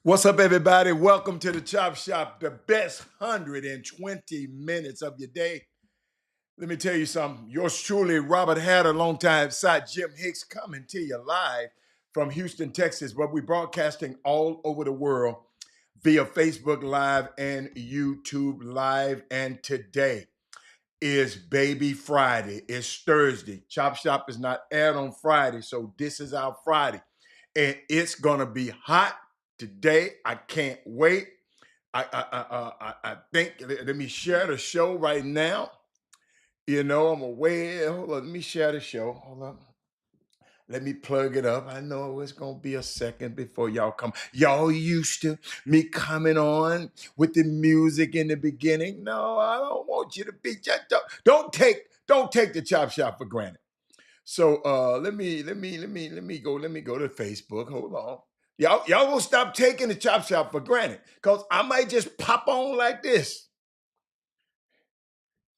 What's up, everybody? Welcome to the Chop Shop, the best 120 minutes of your day. Let me tell you something. Yours truly, Robert Hatter, alongside Jim Hicks, coming to you live from Houston, Texas, but we're broadcasting all over the world via Facebook Live and YouTube Live. And today is Baby Friday. It's Thursday. Chop Shop is not aired on Friday, so this is our Friday. And it's gonna be hot today. I can't wait. I think let me share the show right now. You know, I'm away. Hold on, let me share the show. Hold on. Let me plug it up. I know it's gonna be a second before y'all come. Y'all used to me coming on with the music in the beginning. No, I don't want you to be just don't take the chop shop for granted. So let me go to Facebook. Hold on. Y'all gonna stop taking the chop shop for granted. Cause I might just pop on like this.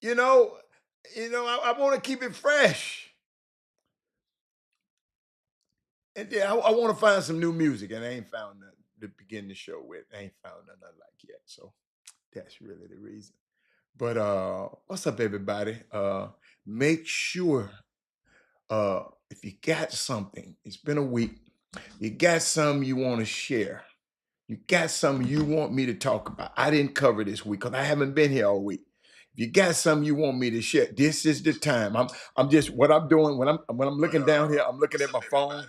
You know, I want to keep it fresh. And then I want to find some new music, and I ain't found nothing to begin the show with. I ain't found nothing I like yet. So that's really the reason. But what's up, everybody? Make sure if you got something, it's been a week, you got something you want to share. You got something you want me to talk about. I didn't cover this week because I haven't been here all week. If you got something you want me to share, this is the time. I'm just what I'm doing when I'm looking down here. I'm looking at my phone.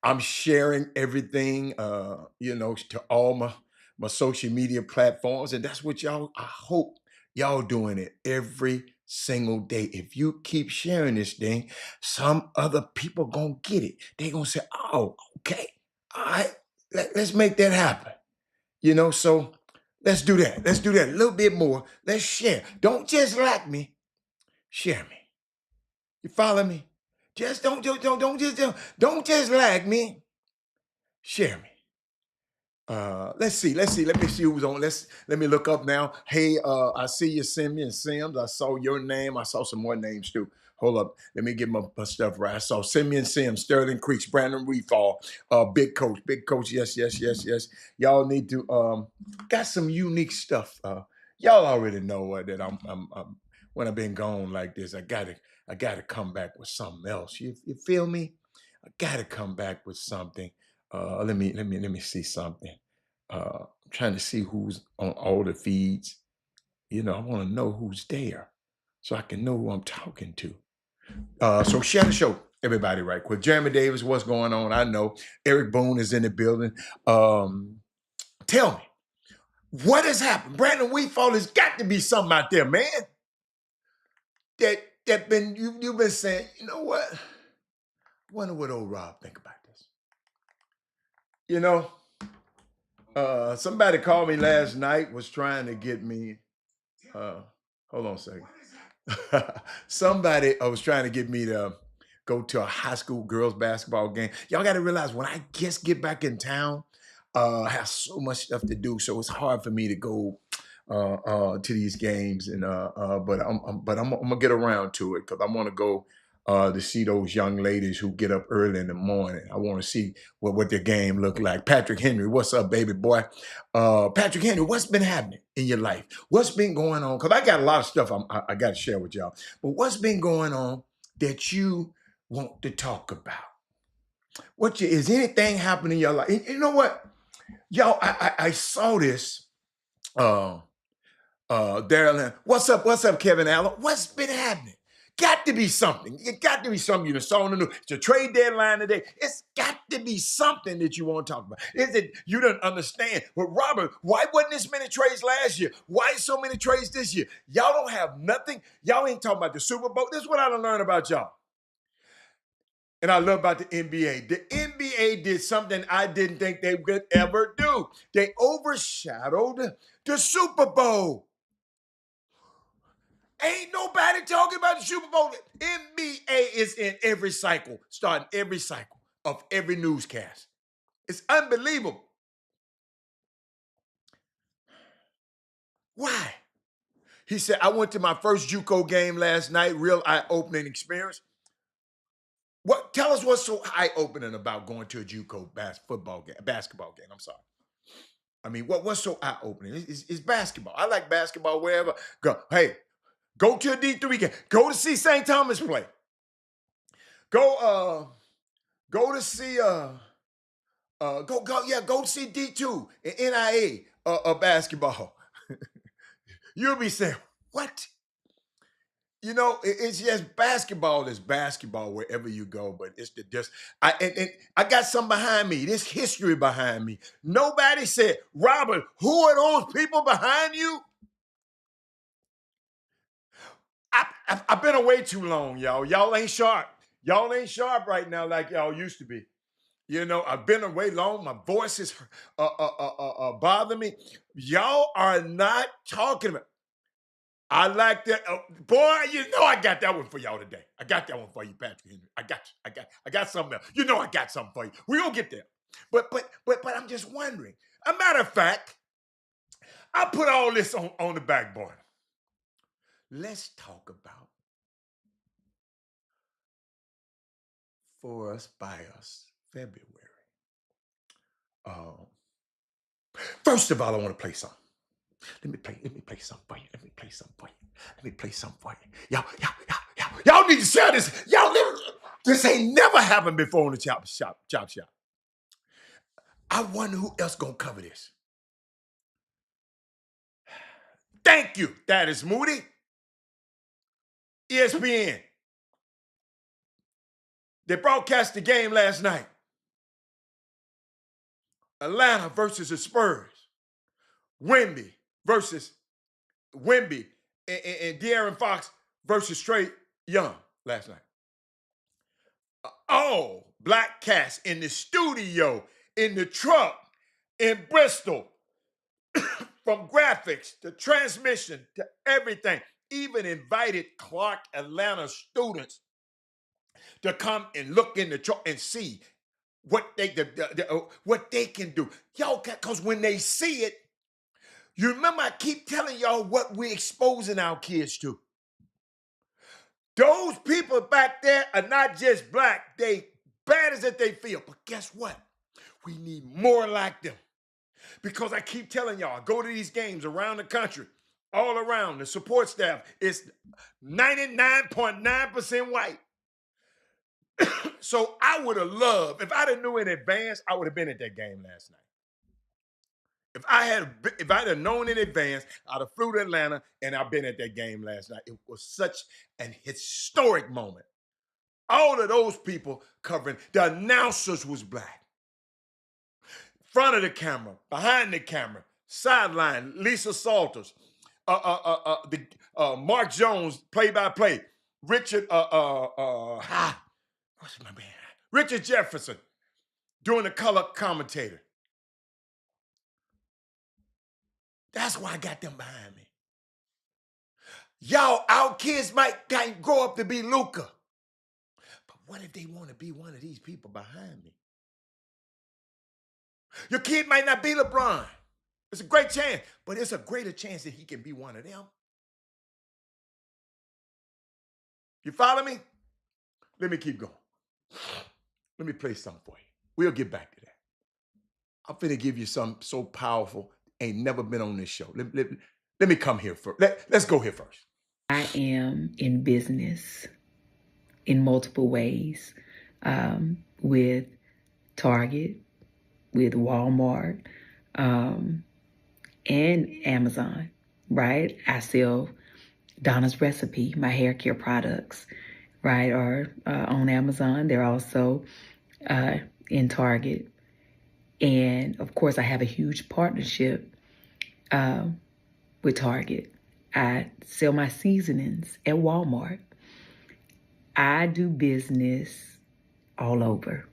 I'm sharing everything, to all my social media platforms, and that's what y'all. I hope y'all doing it every single day. If you keep sharing this thing, some other people gonna get it. They gonna say, "Oh, okay, all right, let's make that happen." So let's do that. Let's do that a little bit more. Let's share. Don't just like me, share me. You follow me? Just don't just like me, share me. Let's see. Let me see who's on. Let me look up now. Hey, I see you, Simeon Sims. I saw your name. I saw some more names too. Hold up. Let me get my stuff right. I saw Simeon Sims, Sterling Creeks, Brandon Refall, Big Coach. Yes, yes, yes, yes. Y'all need to got some unique stuff. Y'all already know that I'm when I've been gone like this, I gotta come back with something else. You feel me? I gotta come back with something. Let me see something. I'm trying to see who's on all the feeds. I want to know who's there so I can know who I'm talking to. So share the show, everybody, right quick. Jeremy Davis, what's going on? I know Eric Boone is in the building. Tell me, what has happened? Brandon Wheatfall has got to be something out there, man. That been you've been saying, you know what? Wonder what old Rob think about this. You know, somebody called me last night, was trying to get me. Uh, Hold on a second. Somebody was trying to get me to go to a high school girls basketball game. Y'all got to realize when I just get back in town, I have so much stuff to do, so it's hard for me to go to these games. And but I'm gonna get around to it because I want to go to see those young ladies who get up early in the morning. I want to see what their game look like. Patrick Henry, what's up, baby boy? Patrick Henry, what's been happening in your life? What's been going on? Because I got a lot of stuff I got to share with y'all. But what's been going on that you want to talk about? Is anything happening in your life? You know what, y'all? I saw this. Uh, Daryl, what's up, Kevin Allen? What's been happening? Got to be something. It got to be something you saw on the news. It's a trade deadline today. It's got to be something that you want to talk about. Is it you don't understand? But Robert, why wasn't this many trades last year? Why so many trades this year? Y'all don't have nothing. Y'all ain't talking about the Super Bowl. This is what I done learned about y'all. And I love about the NBA. The NBA did something I didn't think they would ever do. They overshadowed the Super Bowl. Ain't nobody talking about the Super Bowl. NBA is in every cycle, starting every cycle of every newscast. It's unbelievable. Why? He said, I went to my first JUCO game last night, real eye-opening experience. What? tell us what's so eye-opening about going to a JUCO basketball game. I'm sorry. I mean, what's so eye-opening? It's basketball. I like basketball wherever. Go. Hey, go to a D3 game. Go to see St. Thomas play. Go to see go to see D2 and NIA basketball. You'll be saying, what? You know, it's just basketball is basketball wherever you go, but it's the just and I got some behind me. This history behind me. Nobody said, Robert, who are those people behind you? I've been away too long, y'all. Y'all ain't sharp. Y'all ain't sharp right now like y'all used to be. You know, I've been away long. My voice is bother me. Y'all are not talking about. I like that. Boy, you know I got that one for y'all today. I got that one for you, Patrick Henry. I got you. I got something else. You know I got something for you. We gonna get there. But I'm just wondering. A matter of fact, I put all this on the back burner. Let's talk about For Us By Us February. Um, First of all, I want to play something. Let me play something for you. Let me play something for you. Let me play something for you. Y'all need to share this. This ain't never happened before on the Chop Shop. I wonder who else gonna cover this. Thank you. That is Moody. ESPN. They broadcast the game last night. Atlanta versus the Spurs. Wemby versus Wemby and De'Aaron Fox versus Trey Young last night. All black cast in the studio, in the truck, in Bristol, from graphics to transmission to everything. Even invited Clark Atlanta students to come and look in the truck and see what what they can do. Y'all, because when they see it, you remember I keep telling y'all what we're exposing our kids to. Those people back there are not just black. They bad as that they feel. But guess what? We need more like them. Because I keep telling y'all, I go to these games around the country, all around. The support staff is 99.9% white. So I would have loved, if I'd have knew in advance, I would have been at that game last night. If I'd have known in advance, I'd have flew to Atlanta and I've been at that game last night. It was such an historic moment. All of those people covering, the announcers was black. Front of the camera, behind the camera, sideline, Lisa Salters, Mark Jones, play-by-play, Richard, what's my man? Richard Jefferson doing the color commentator. That's why I got them behind me. Y'all, our kids can't grow up to be Luka. But what if they want to be one of these people behind me? Your kid might not be LeBron. It's a great chance, but it's a greater chance that he can be one of them. You follow me? Let me keep going. Let me play something for you. We'll get back to that. I'm finna give you something so powerful, ain't never been on this show. Let me come here first. Let's go here first. I am in business in multiple ways, with Target, with Walmart, and Amazon, right? I sell Donna's Recipe, my hair care products, right, are on Amazon. They're also in Target. And of course, I have a huge partnership with Target. I sell my seasonings at Walmart. I do business all over,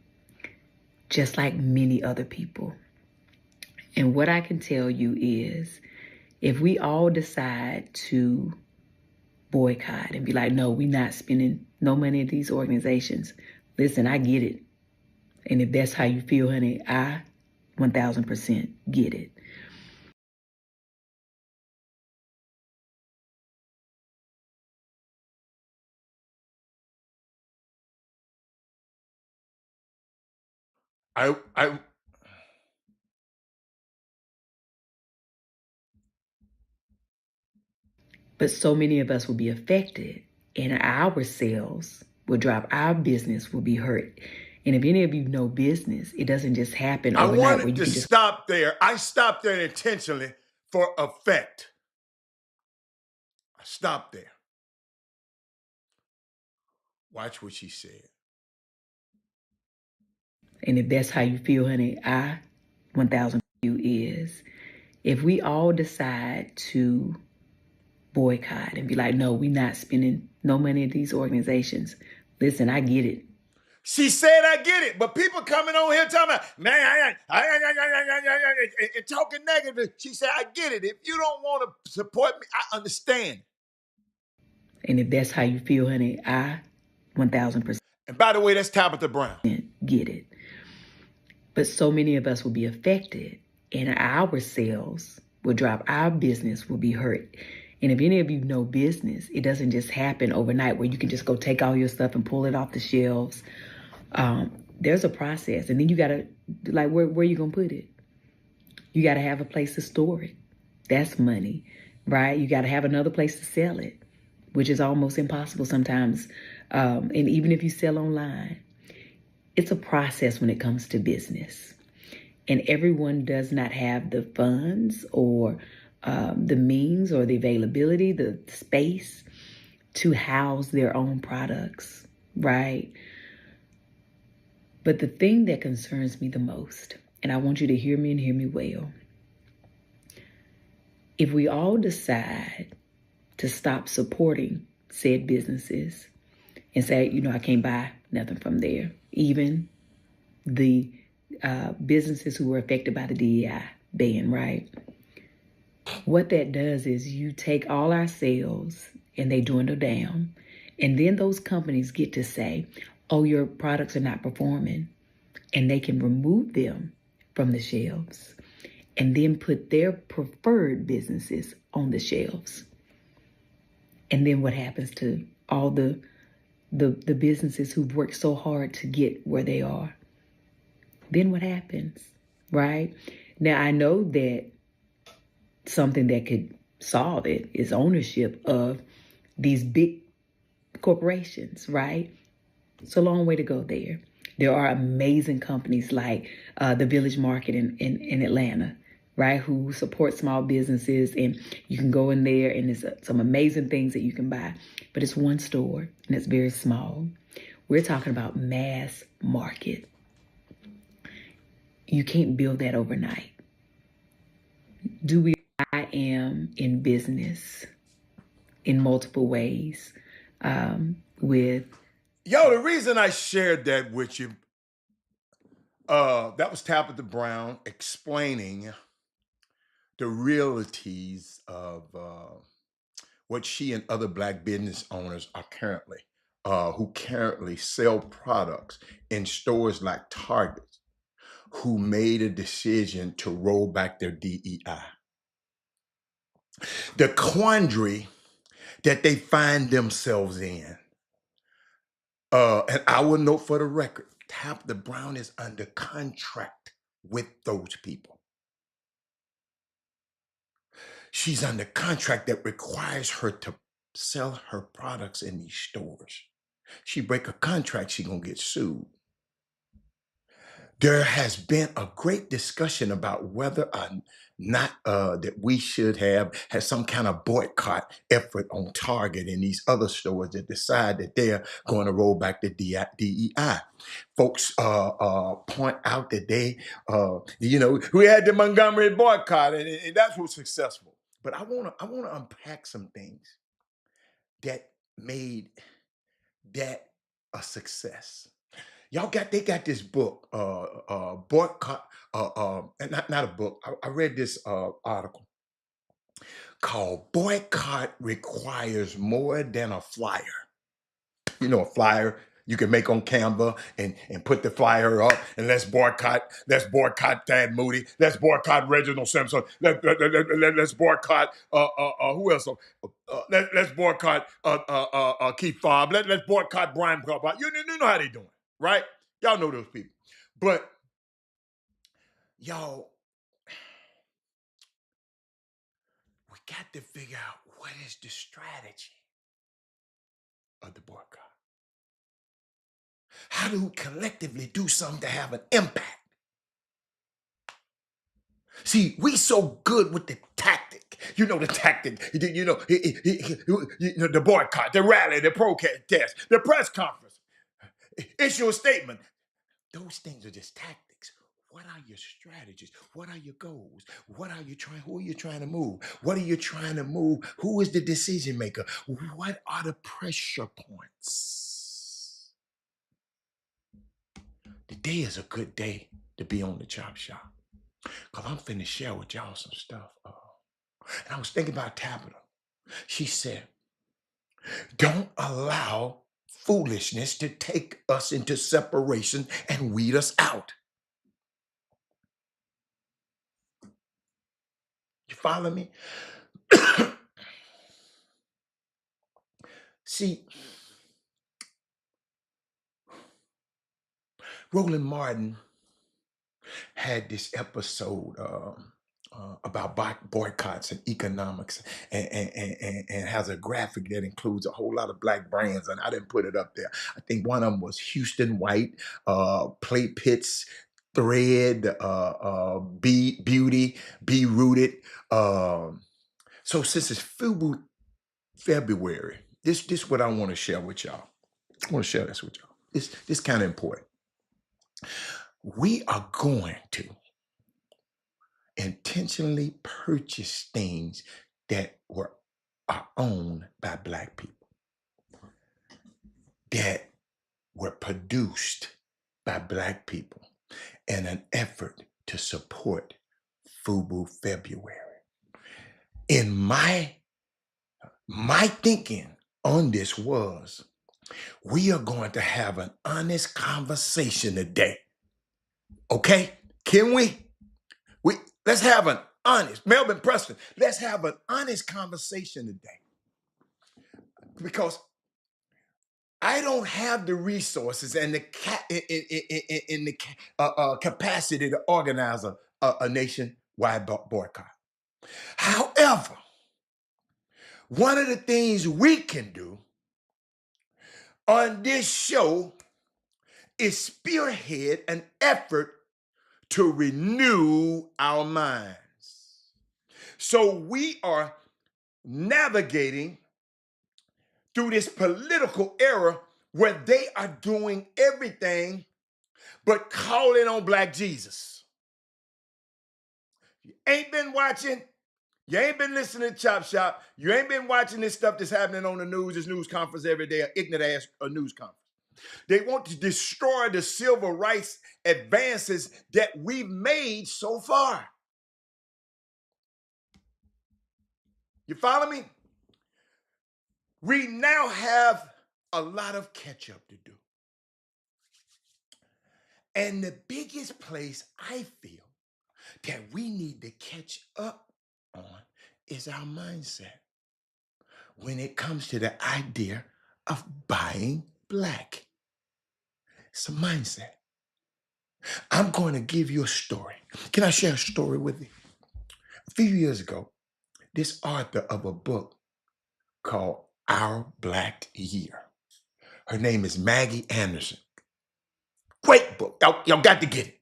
just like many other people. And what I can tell you is, if we all decide to boycott and be like, no, we're not spending no money at these organizations, listen, I get it. And if that's how you feel, honey, I 1000% get it. I But so many of us will be affected, and our sales will drop, our business will be hurt. And if any of you know business, it doesn't just happen I overnight where wanted you to can just stop there. I stopped there intentionally for effect. I stopped there. Watch what she said. and if that's how you feel, honey, I 1000 you is if we all decide to boycott and be like, no, we're not spending no money at these organizations. Listen, I get it. She said, I get it, but people coming on here talking about, man, and talking negative. She said, I get it. If you don't want to support me, I understand. And if that's how you feel, honey, I 1000% And by the way, that's Tabitha Brown. get it. But so many of us will be affected, and our sales will drop, our business will be hurt. And if any of you know business, it doesn't just happen overnight where you can just go take all your stuff and pull it off the shelves. There's a process, and then you gotta, like, where you gonna put it? You gotta have a place to store it. That's money, right? You gotta have another place to sell it, which is almost impossible sometimes. And even if you sell online, it's a process when it comes to business. And everyone does not have the funds or the means or the availability, the space to house their own products, right? But the thing that concerns me the most, and I want you to hear me and hear me well, if we all decide to stop supporting said businesses and say, you know, I can't buy nothing from there, even the businesses who were affected by the DEI ban, right? What that does is you take all our sales and they dwindle down. And then those companies get to say, oh, your products are not performing. And they can remove them from the shelves and then put their preferred businesses on the shelves. And then what happens to all the businesses who've worked so hard to get where they are? Then what happens, right? Now, I know that something that could solve it is ownership of these big corporations, right? It's a long way to go there. There are amazing companies like the Village Market in Atlanta, right, who support small businesses, and you can go in there and there's some amazing things that you can buy, but it's one store and it's very small. We're talking about mass market. You can't build that overnight. I am in business in multiple ways with. Yo, the reason I shared that with you, that was Tabitha Brown explaining the realities of what she and other Black business owners are currently, who currently sell products in stores like Target, who made a decision to roll back their DEI. The quandary that they find themselves in. And I will note for the record, Tabitha Brown is under contract with those people. She's under contract that requires her to sell her products in these stores. She break a contract, she gonna get sued. There has been a great discussion about whether or not that we should have some kind of boycott effort on Target and these other stores that decide that they're going to roll back the DEI. Folks point out that we had the Montgomery boycott, and that was successful. But I wanna unpack some things that made that a success. They got this book, boycott, not a book. I read this article called "Boycott Requires More Than a Flyer." You know, a flyer you can make on Canva and put the flyer up and let's boycott Thad Moody, let's boycott Reginald Simpson, let's boycott who else? Let's boycott Keith Fobb, let's boycott Brian Papa. You know how they doing, right? Y'all know those people. But y'all, we got to figure out what is the strategy of the boycott. How do we collectively do something to have an impact? See, we so good with the tactic. You know the tactic. The boycott, the rally, the protest, the press conference, issue a statement. Those things are just tactics. What are your strategies? What are your goals? What are you trying? Who are you trying to move? What are you trying to move? Who is the decision maker? What are the pressure points? Today is a good day to be on the Chop Shop. Because I'm finna share with y'all some stuff. And I was thinking about Tabitha. She said, don't allow foolishness to take us into separation and weed us out. You follow me? See, Roland Martin had this episode about boycotts and economics and has a graphic that includes a whole lot of black brands, and I didn't put it up there. I think one of them was Houston White, Play Pits, Thread, Be Beauty, Be Rooted. So since it's FUBU February, this is what I want to share with y'all. I want to share this with y'all. This kind of important. We are going to intentionally purchase things that are owned by black people, that were produced by black people in an effort to support FUBU February. In my thinking on this was, we are going to have an honest conversation today. Okay? Can we? Let's have an honest, Melvin Preston, let's have an honest conversation today. Because I don't have the resources and the capacity to organize a nationwide boycott. However, one of the things we can do on this show is spearhead an effort to renew our minds. So we are navigating through this political era where they are doing everything but calling on Black Jesus. You ain't been watching, you ain't been listening to Chop Shop, you ain't been watching this stuff that's happening on the news, this news conference every day, an ignorant ass news conference. They want to destroy the civil rights advances that we've made so far. You follow me? We now have a lot of catch up to do. And the biggest place I feel that we need to catch up on is our mindset when it comes to the idea of buying black. It's a mindset. I'm going to give you a story. Can I share a story with you? A few years ago, this author of a book called Our Black Year, her name is Maggie Anderson. Great book. Y'all got to get it.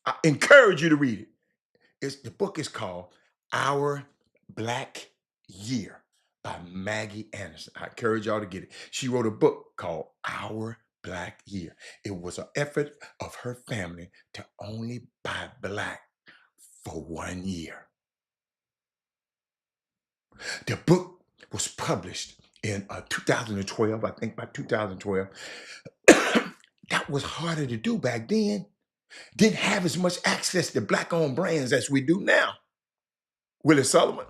I encourage you to read it. The book is called Our Black Year by Maggie Anderson. I encourage y'all to get it. She wrote a book called Our Black Year. It was an effort of her family to only buy black for 1 year. The book was published in 2012, I think by 2012. That was harder to do back then. Didn't have as much access to black-owned brands as we do now. Willie Sullivan.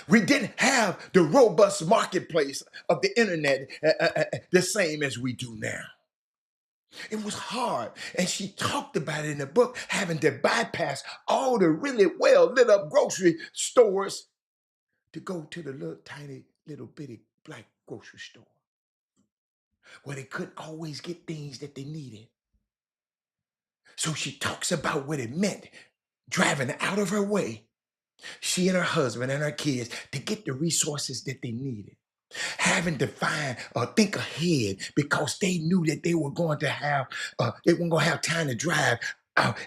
We didn't have the robust marketplace of the internet the same as we do now. It was hard. And she talked about it in the book, having to bypass all the really well lit up grocery stores to go to the little tiny little bitty black grocery store where they couldn't always get things that they needed. So she talks about what it meant driving out of her way, she and her husband and her kids, to get the resources that they needed. Having to find or think ahead because they knew that they were going to have they weren't going to have time to drive out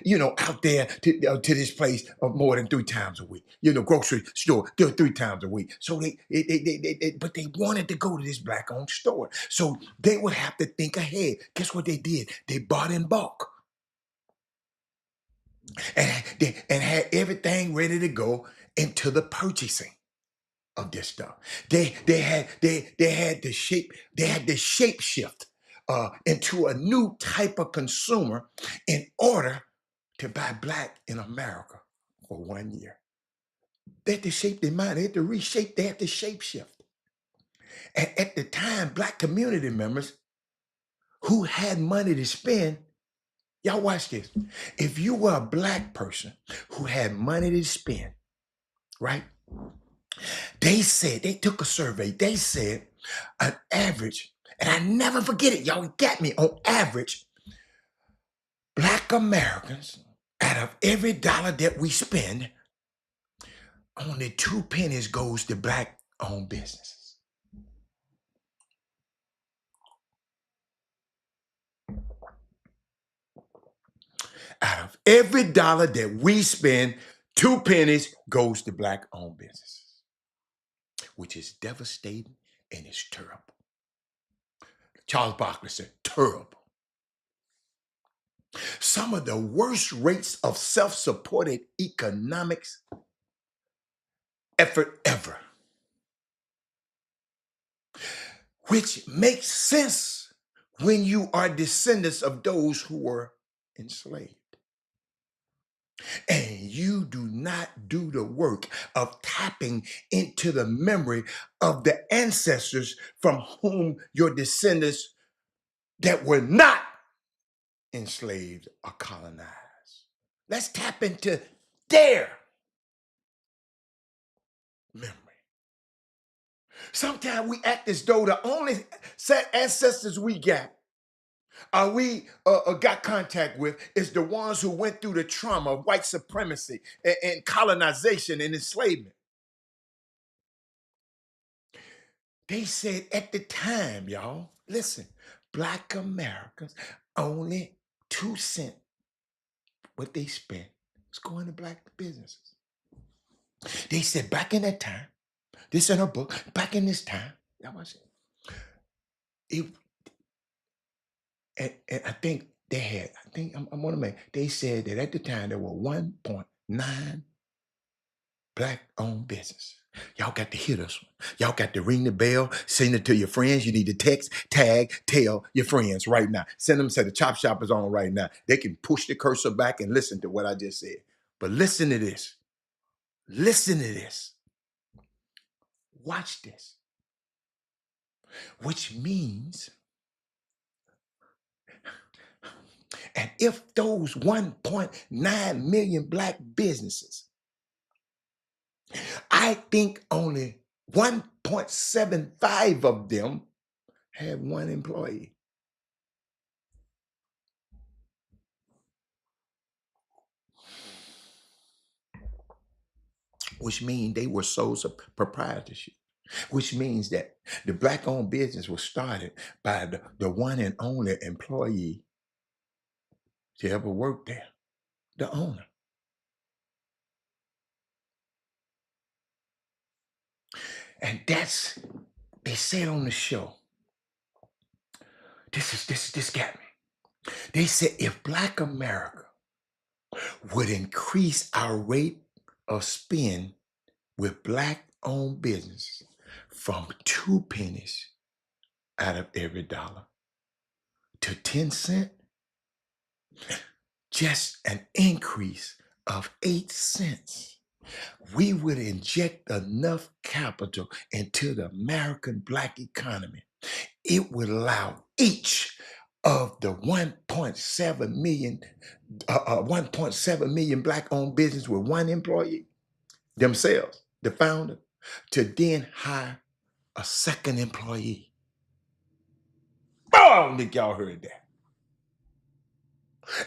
there to this place more than 3 times a week. Grocery store 3 times a week. So but they wanted to go to this black-owned store. So they would have to think ahead. Guess what they did? They bought in bulk and had everything ready to go into the purchasing of this stuff. They had to shape shift into a new type of consumer in order to buy black in America for 1 year. They had to shape their mind. They had to reshape. They had to shape shift. And at the time, black community members who had money to spend, y'all watch this. If you were a black person who had money to spend, right? They took a survey. They said an average, and I never forget it, y'all got me, on average, black Americans, out of every dollar that we spend, only 2 pennies goes to black owned businesses. Out of every dollar that we spend, 2 pennies goes to black owned businesses, which is devastating and it's terrible. Charles Barkley said, terrible. Some of the worst rates of self-supported economics effort ever, which makes sense when you are descendants of those who were enslaved. And you do not do the work of tapping into the memory of the ancestors from whom your descendants that were not enslaved or colonized. Let's tap into their memory. Sometimes we act as though the only set ancestors we got got contact with is the ones who went through the trauma of white supremacy and colonization and enslavement. They said at the time, y'all, listen, black Americans only 2 cents what they spent was going to black businesses. They said back in that time, this in her book, back in this time, that was it. And I think they had, I think I'm gonna make, they said that at the time there were 1.9 black-owned businesses. Y'all got to hear this one. Y'all got to ring the bell, send it to your friends. You need to text, tag, tell your friends right now. Send them, say the Chop Shop is on right now. They can push the cursor back and listen to what I just said. But listen to this. Listen to this. Watch this. Which means, and if those 1.9 million black businesses, I think only 1.75 of them had one employee. Which means they were sole proprietorship, which means that the black-owned business was started by the one and only employee to ever work there, the owner. And that's, they said on the show, this got me. They said if Black America would increase our rate of spend with black-owned businesses from 2 pennies out of every dollar to 10 cents, just an increase of 8 cents, we would inject enough capital into the American black economy. It would allow each of the 1.7 million black-owned business with one employee, themselves, the founder, to then hire a second employee. Oh, I don't think y'all heard that.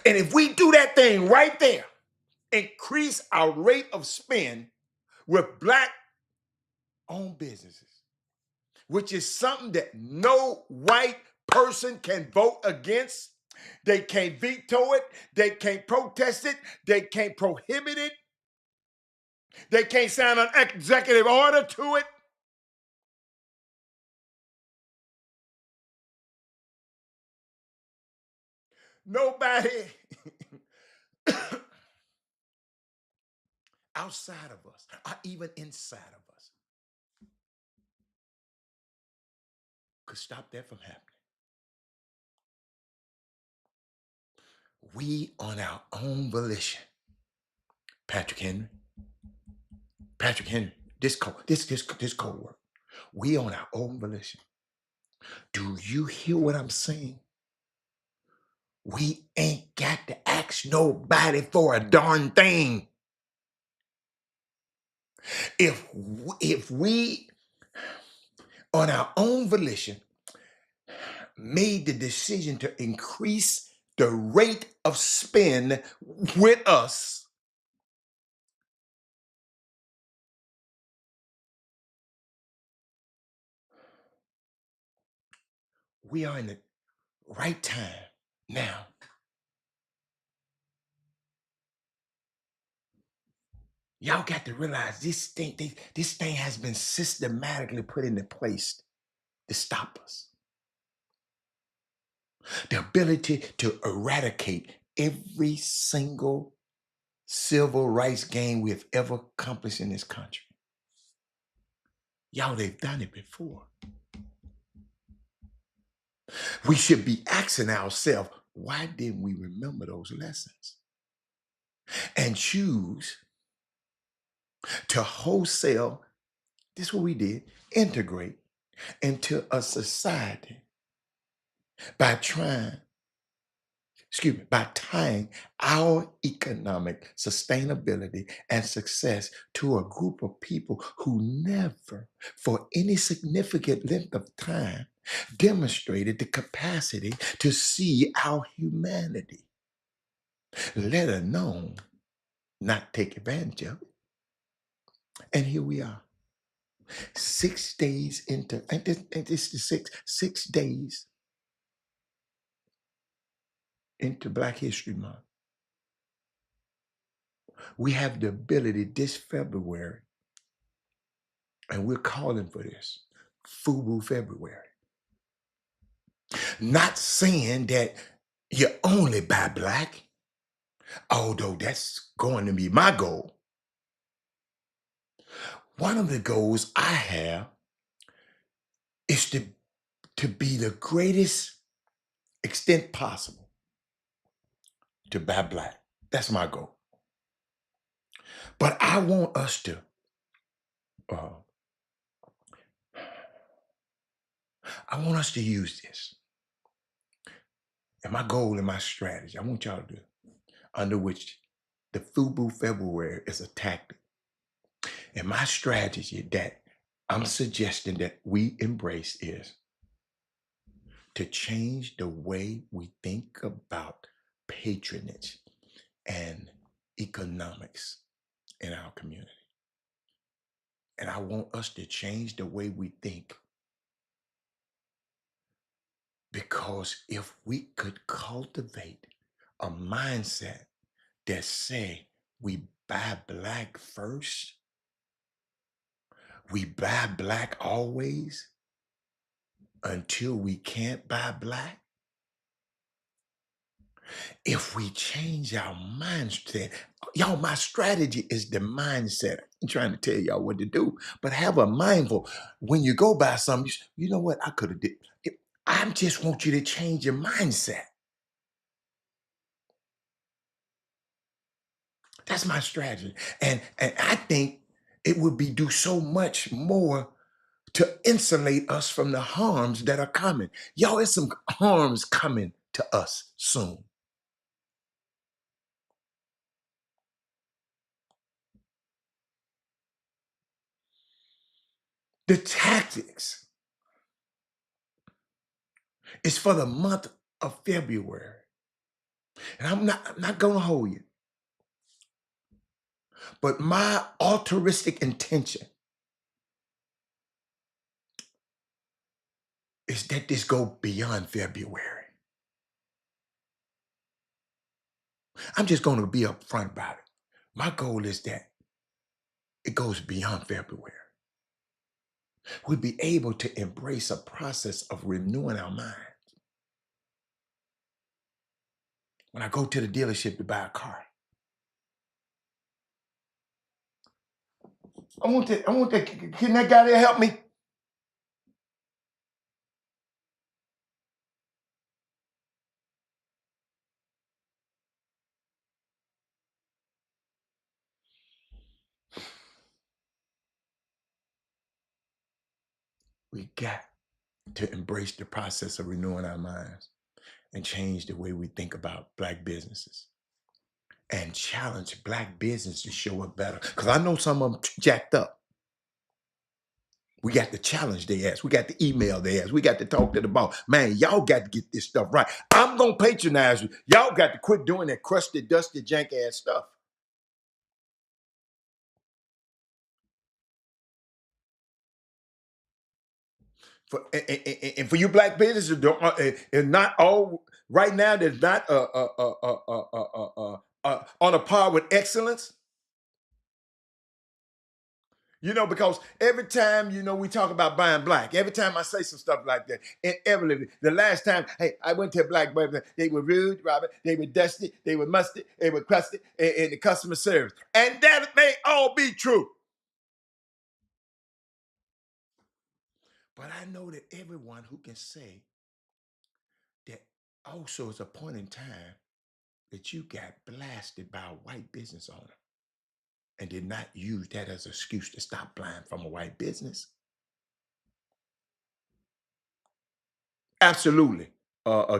And if we do that thing right there, increase our rate of spend with black owned businesses, which is something that no white person can vote against. They can't veto it. They can't protest it. They can't prohibit it. They can't sign an executive order to it. Nobody outside of us, or even inside of us, could stop that from happening. We, on our own volition, Patrick Henry, Patrick Henry, this code word. We on our own volition. Do you hear what I'm saying? We ain't got to ask nobody for a darn thing. If we on our own volition made the decision to increase the rate of spend with us, we are in the right time now. Y'all got to realize this thing has been systematically put into place to stop us. The ability to eradicate every single civil rights gain we've ever accomplished in this country. Y'all, they've done it before. We should be asking ourselves, why didn't we remember those lessons? And choose to wholesale, this is what we did, integrate into a society by by tying our economic sustainability and success to a group of people who never, for any significant length of time, demonstrated the capacity to see our humanity, let alone not take advantage of it. And here we are, 6 days into, and this is 6 days into Black History Month. We have the ability this February, and we're calling for this, FUBU February. Not saying that you only buy Black, although that's going to be my goal. One of the goals I have is to be the greatest extent possible to buy Black. That's my goal. But I want us to, use this. And my goal and my strategy, I want y'all to do, under which the FUBU February is a tactic. And my strategy that I'm suggesting that we embrace is to change the way we think about patronage and economics in our community. And I want us to change the way we think, because if we could cultivate a mindset that say we buy Black first, we buy Black always until we can't buy Black. If we change our mindset, y'all, my strategy is the mindset. I'm trying to tell y'all what to do, but have a mindful. When you go buy something, you know what I could have did. I just want you to change your mindset. That's my strategy, and I think it would be do so much more to insulate us from the harms that are coming. Y'all, there's some harms coming to us soon. The tactics is for the month of February And I'm not gonna hold you. But my altruistic intention is that this go beyond February. I'm just gonna be upfront about it. My goal is that it goes beyond February. We'll be able to embrace a process of renewing our mind. When I go to the dealership to buy a car, I want that, can that guy there help me? We got to embrace the process of renewing our minds and change the way we think about Black businesses and challenge Black business to show up better. Because I know some of them jacked up. We got to challenge their ass. We got to email their ass. We got to talk to the boss. Man, y'all got to get this stuff right. I'm going to patronize you. Y'all got to quit doing that crusty, dusty, jank ass stuff. And for you Black businesses, and not all right now. There's not on a par with excellence. Because every time, we talk about buying Black, every time I say some stuff like that, inevitably, the last time, hey, I went to a Black brother, they were rude, Robert, they were dusty, they were musty, they were crusty, and the customer service. And that may all be true. But I know that everyone who can say that also is a point in time that you got blasted by a white business owner and did not use that as an excuse to stop buying from a white business. Absolutely,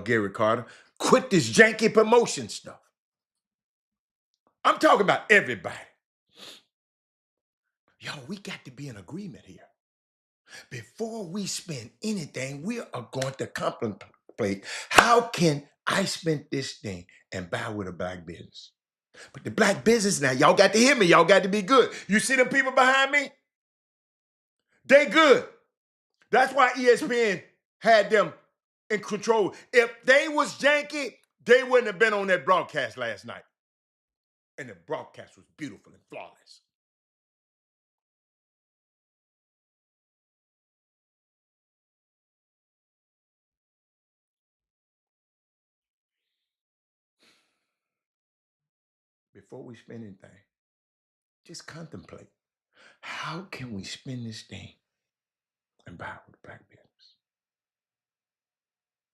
Gary Carter. Quit this janky promotion stuff. I'm talking about everybody. Yo, we got to be in agreement here. Before we spend anything, we are going to contemplate how can I spend this thing and buy with a Black business. But the Black business now, y'all got to hear me. Y'all got to be good. You see the people behind me? They good. That's why ESPN had them in control. If they was janky, they wouldn't have been on that broadcast last night. And the broadcast was beautiful and flawless. Before we spend anything, just contemplate. How can we spend this thing and buy it with Black business?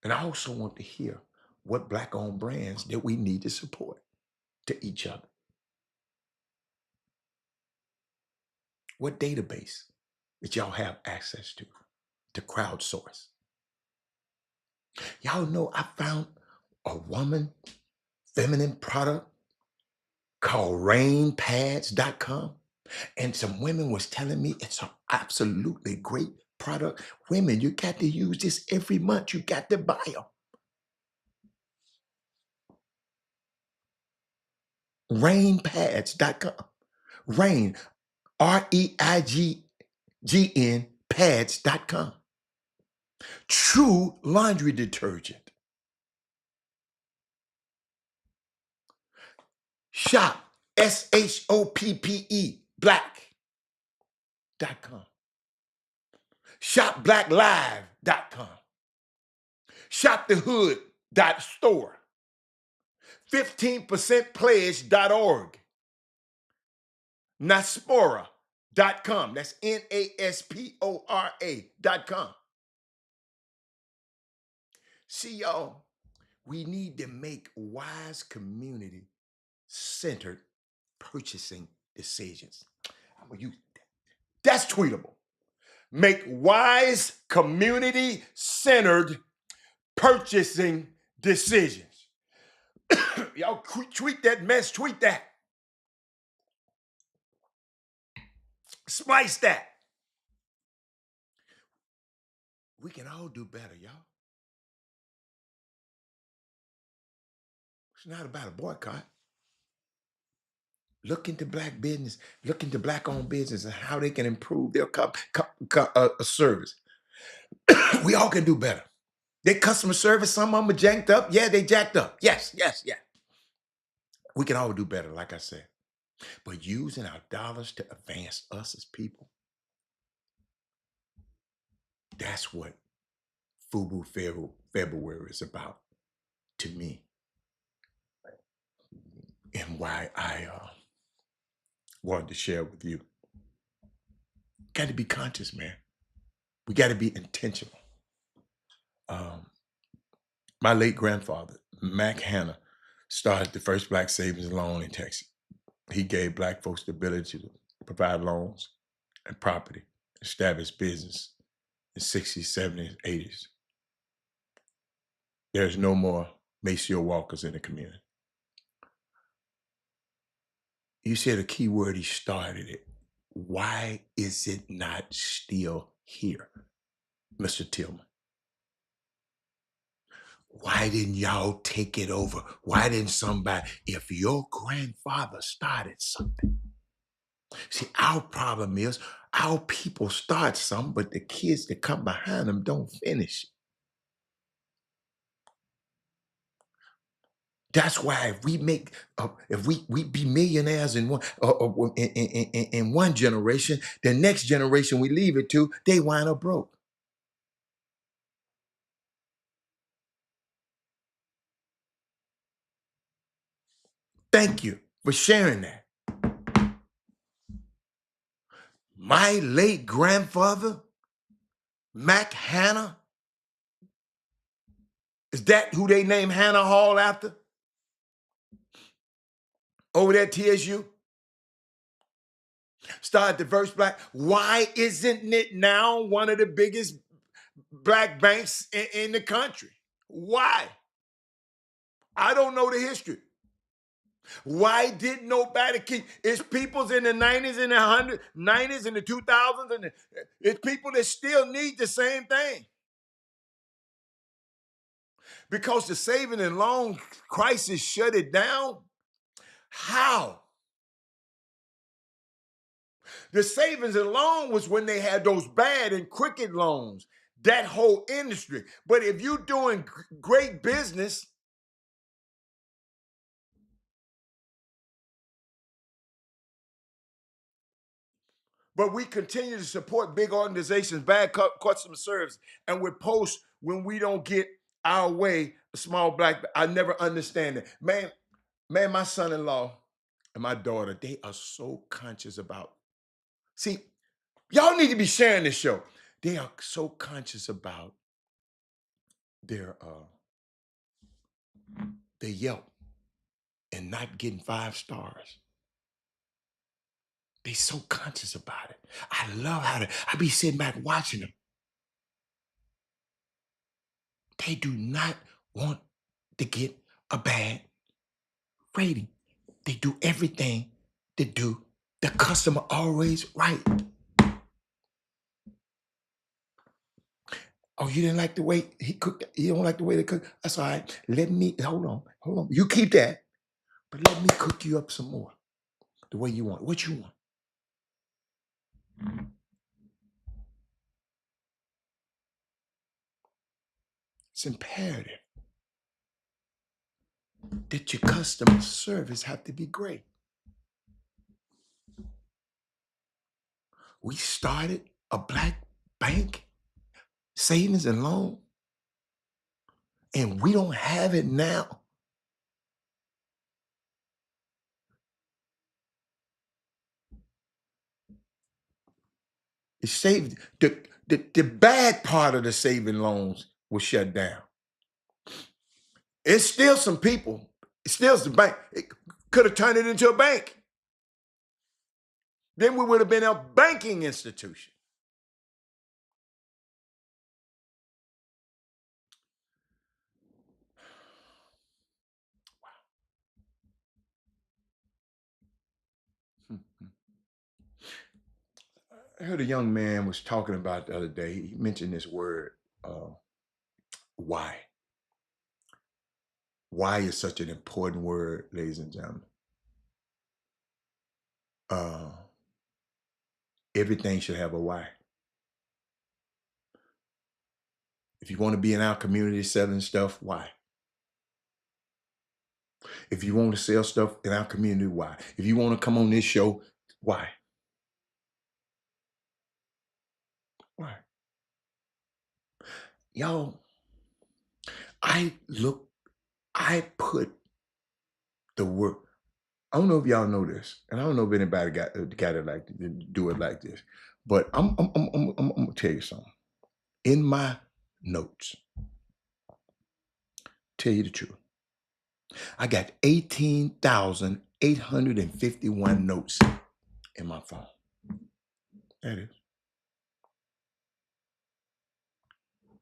And I also want to hear what Black-owned brands that we need to support to each other. What database that y'all have access to crowdsource? Y'all know I found a woman feminine product called rainpads.com. And some women was telling me it's an absolutely great product. Women, you got to use this every month. You got to buy them. Rainpads.com. Rain, REIGGN pads.com. True laundry detergent. Shop, SHOPPE, black.com. Shopblacklive.com. Shopthehood.store. 15%pledge.org. Naspora.com. That's NASPORA.com. See, y'all, we need to make wise community centered purchasing decisions. I'm gonna use that. That's tweetable. Make wise community centered purchasing decisions. Y'all tweet that mess, tweet that. Splice that. We can all do better, y'all. not about a boycott. Look into black business, look into black-owned business and how they can improve their service. We all can do better. Their customer service, some of them are jacked up. Yeah, they jacked up. Yes, yes, yeah. We can all do better, like I said. But using our dollars to advance us as people, that's what FUBU February is about to me. And why I wanted to share with you. Got to be conscious, man. We got to be intentional. Um, my late grandfather, Mac Hanna, started the first black savings loan in Texas. He gave black folks the ability to provide loans and property, establish business in 60s, 70s, 80s. There's no more Maceo Walkers in the community. You said a key word, he started it. Why is it not still here, Mr. Tillman? Why didn't y'all take it over? Why didn't somebody, if your grandfather started something? See, our problem is our people start something, but the kids that come behind them don't finish. That's why if we make, if we be millionaires in in one generation, the next generation we leave it to, they wind up broke. Thank you for sharing that. My late grandfather, Mac Hanna, is that who they named Hannah Hall after? Over there at TSU? Started the first black. Why isn't it now one of the biggest black banks in the country? Why? I don't know the history. Why didn't nobody keep? It's people's in the 90s and the 90s and the 2000s, and it's people that still need the same thing. Because the saving and loan crisis shut it down. How? The savings and loan was when they had those bad and crooked loans, that whole industry. But if you're doing great business, but we continue to support big organizations, bad customer service, and we post when we don't get our way, a small black, I never understand it. Man, my son-in-law and my daughter, they are so conscious about, see, y'all need to be sharing this show. They are so conscious about their Yelp and not getting 5 stars. They so conscious about it. I love how I be sitting back watching them. They do not want to get a bad rating. They do everything to do the customer always right. Oh, you didn't like the way he cooked? You don't like the way they cook? That's all right. Let me, hold on. You keep that, but let me cook you up some more the way you want. What you want? It's imperative that your customer service have to be great. We started a black bank, savings and loan, and we don't have it now. It saved the bad part of the saving loans was shut down. It's still some people. It's still the bank. It could have turned it into a bank. Then we would have been a banking institution. I heard a young man was talking about the other day. He mentioned this word, why. Why is such an important word, ladies and gentlemen. Uh, Everything should have a why. If you want to be in our community selling stuff, why? If you want to sell stuff in our community, why? If you want to come on this show, why? Why? Y'all, I put the work. I don't know if y'all know this, and I don't know if anybody got it like to do it like this, but I'm gonna tell you something. In my notes, tell you the truth, I got 18,851 notes in my phone. That is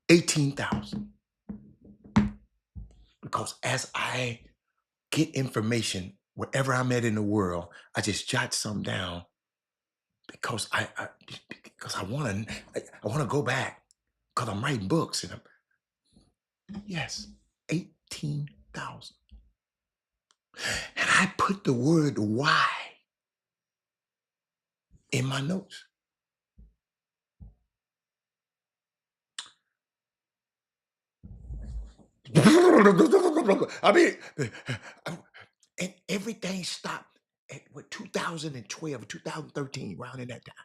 18,000. Because as I get information wherever I'm at in the world, I just jot some down because I want to go back because I'm writing books and yes, 18,000. And I put the word why in my notes. I mean, and everything stopped at what 2012, 2013, around in that time.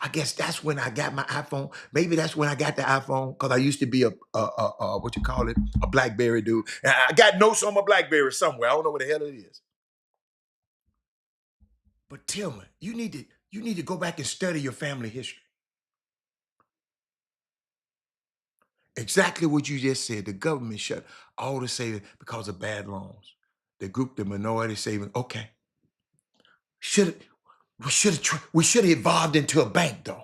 I guess that's when I got my iPhone. Maybe that's when I got the iPhone because I used to be a what you call it, a BlackBerry dude. And I got notes on my BlackBerry somewhere. I don't know what the hell it is. But tell me, you need to go back and study your family history. Exactly what you just said. The government shut all the savings because of bad loans. They grouped the minority savings. Okay, should we should have evolved into a bank though.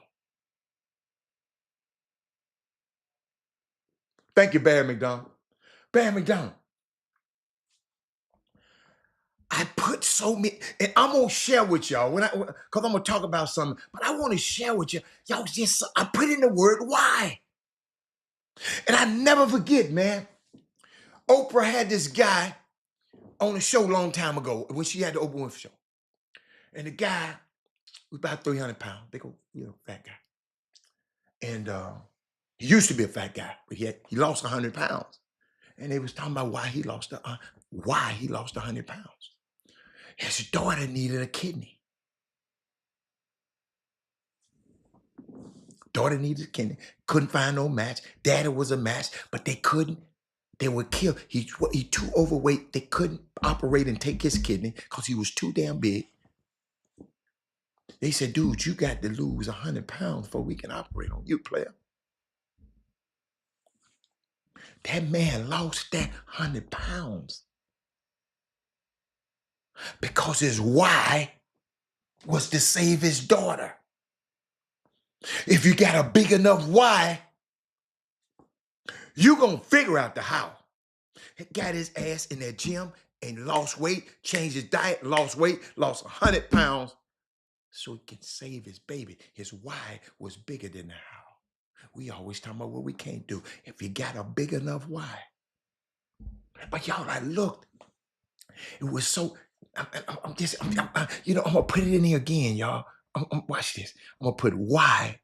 Thank you, Barry McDonald. Barry McDonald. I put so many, and I'm gonna share with y'all because I'm gonna talk about something, but I want to share with you. Y'all just I put in the word why. And I never forget, man. Oprah had this guy on a show a long time ago when she had the Oprah Winfrey show. And the guy was about 300 pounds, big old, fat guy. And he used to be a fat guy, but he lost 100 pounds. And they was talking about why he lost 100 pounds. His daughter needed a kidney. Daughter needed a kidney. Couldn't find no match. Daddy was a match, but they couldn't. They were killed. He too overweight. They couldn't operate and take his kidney because he was too damn big. They said, dude, you got to lose 100 pounds before we can operate on you, player. That man lost that 100 pounds because his why was to save his daughter. If you got a big enough why, you going to figure out the how. He got his ass in that gym and lost weight, changed his diet, lost weight, lost 100 pounds so he can save his baby. His why was bigger than the how. We always talk about what we can't do. If you got a big enough why. But y'all, I looked. It was so, I'm going to put it in here again, y'all. Watch this. I'm going to put why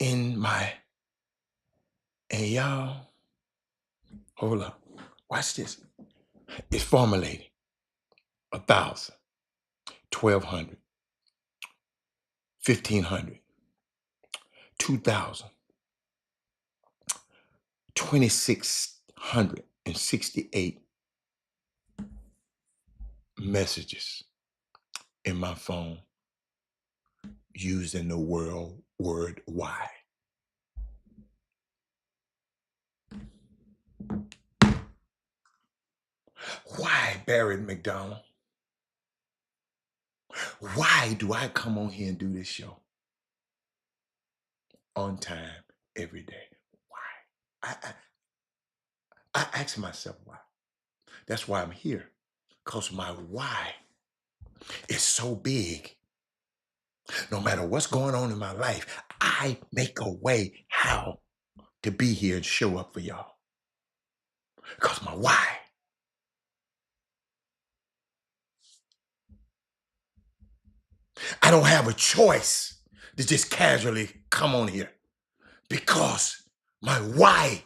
in my, and y'all, hold up. Watch this. It's formulated. 1,000, 1,200, 1,500, 2,000, 2,668 messages in my phone using the word why. Why, Barry McDonald? Why do I come on here and do this show on time every day? Why? I ask myself why. That's why I'm here. Because my why is so big. No matter what's going on in my life, I make a way how to be here and show up for y'all. Because my why. I don't have a choice to just casually come on here because my why.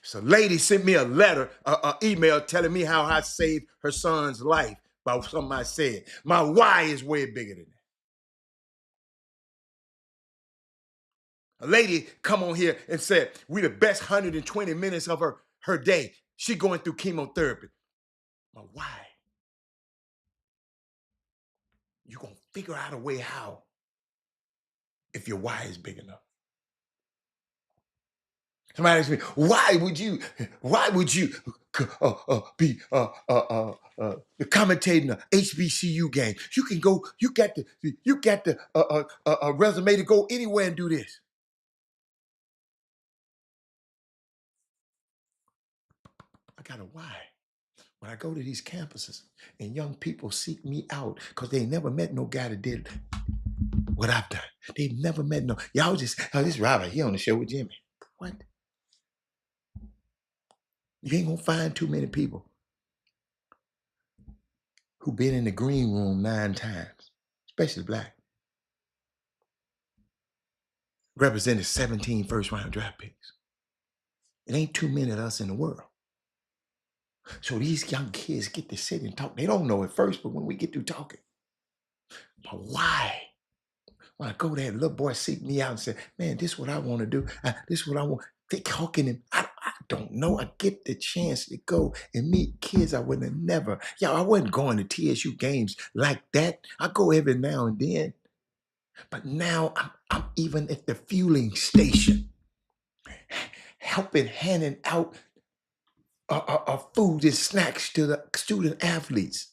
So, lady sent me a letter, an email telling me how I saved her son's life by something I said. My why is way bigger than that. A lady come on here and said, we the best 120 minutes of her day. She going through chemotherapy. My why. You're going to figure out a way how if your why is big enough. Somebody asked me, why would you be commentating a HBCU game? You can go, you got the resume to go anywhere and do this. I got a why. When I go to these campuses and young people seek me out because they never met no guy that did what I've done. They've never met no, y'all just, oh, this Robert, he on the show with Jimmy. What? You ain't gonna find too many people who been in the green room 9 times, especially black, represented 17 first-round draft picks. It ain't too many of us in the world. So these young kids get to sit and talk. They don't know at first, but when we get through talking, but why? When I go there, the little boy seek me out and say, man, this is what I want to do. This is what I want. They talking and I don't know. I get the chance to go and meet kids I would have never. I wasn't going to TSU games like that. I go every now and then. But now I'm even at the fueling station, helping, handing out food and snacks to the student athletes.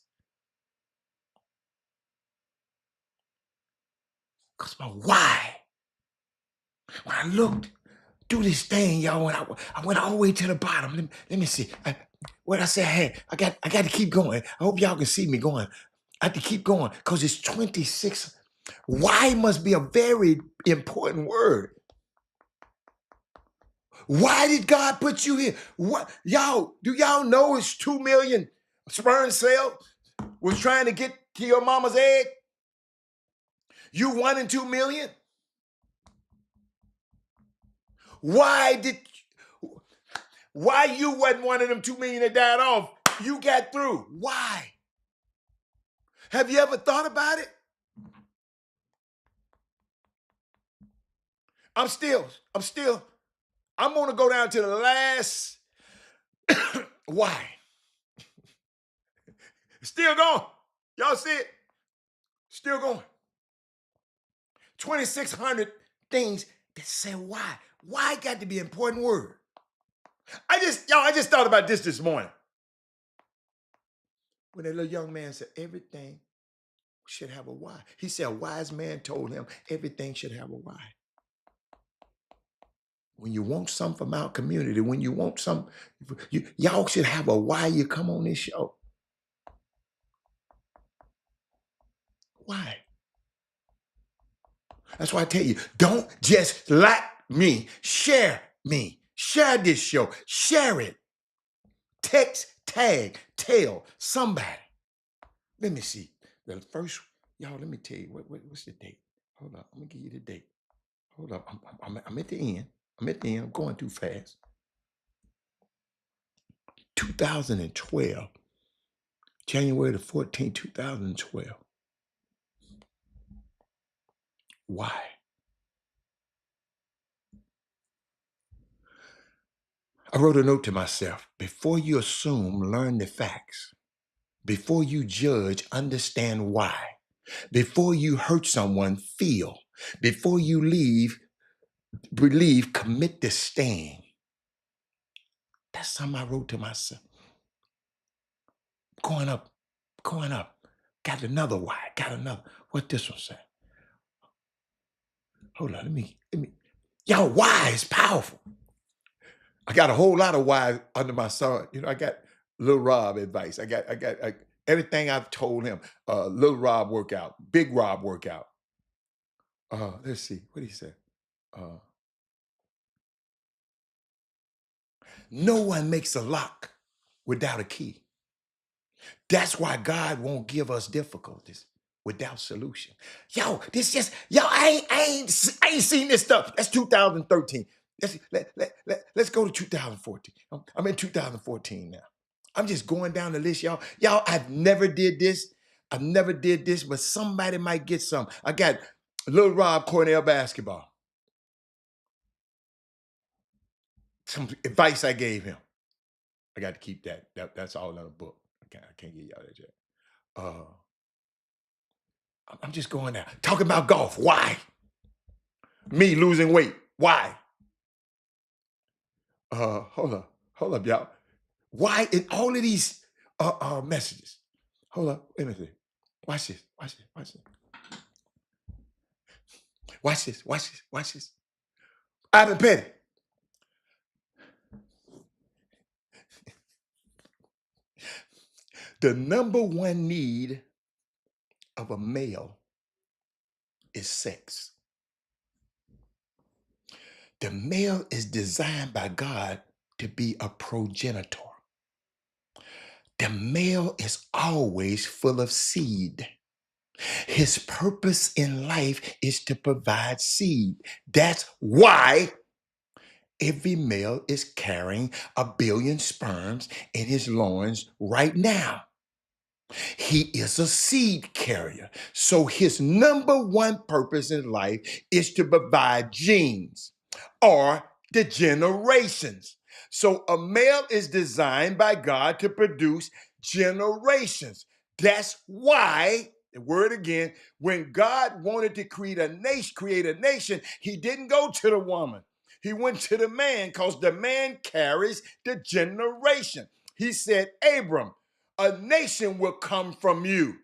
Because my why. When I looked, do this thing, y'all. When I went all the way to the bottom. Let me see. What I said, hey, I got to keep going. I hope y'all can see me going. I have to keep going because it's 26. Why must be a very important word. Why did God put you here? What y'all do y'all know it's 2 million sperm cells was trying to get to your mama's egg? You 1 in 2 million? Why you wasn't one of them 2 million that died off? You got through. Why? Have you ever thought about it? I'm gonna go down to the last why. Still going. Y'all see it? Still going. 2,600 things that say why. Why got to be an important word? I just thought about this morning. When that little young man said everything should have a why. He said a wise man told him everything should have a why. When you want something from our community, when you want something, y'all should have a why you come on this show. Why? That's why I tell you, don't just like me. Share me. Share this show. Share it. Text, tag, tell somebody. Let me see. The first, y'all, let me tell you, what's the date? Hold up. I'm going to give you the date. Hold up. I'm at the end. I'm going too fast. 2012. January the 14th, 2012. Why? I wrote a note to myself. Before you assume, learn the facts. Before you judge, understand why. Before you hurt someone, feel. Before you believe, commit to stand. That's something I wrote to myself. Going up. Got another why. Got another. What this one say? Hold on, let me. Y'all, why is powerful. I got a whole lot of why under my son. I got Lil Rob advice. I got everything I've told him. Lil Rob workout, Big Rob workout. Let's see, what he said. No one makes a lock without a key. That's why God won't give us difficulties without solution. Yo, this just yo, I ain't seen this stuff. That's 2013. Let's go to 2014. I'm in 2014 now. I'm just going down the list, y'all. Y'all, I've never did this. I've never did this, but somebody might get some. I got Little Rob Cornell basketball. Some advice I gave him. I got to keep that. That's all in a book. I can't give y'all that yet. Uh, I'm just going there. Talking about golf. Why? Me losing weight. Why? Hold up, y'all. Why in all of these messages? Hold up, let me see. Watch this. Watch this. Watch this. Watch this. Watch this. Watch this. Ivan Petty. The number one need of a male is sex. The male is designed by God to be a progenitor. The male is always full of seed. His purpose in life is to provide seed. That's why every male is carrying 1 billion sperms in his loins right now. He is a seed carrier. So his number one purpose in life is to provide genes or the generations. So a male is designed by God to produce generations. That's why, the word again, when God wanted to create a nation, he didn't go to the woman. He went to the man because the man carries the generation. He said, Abram, a nation will come from you.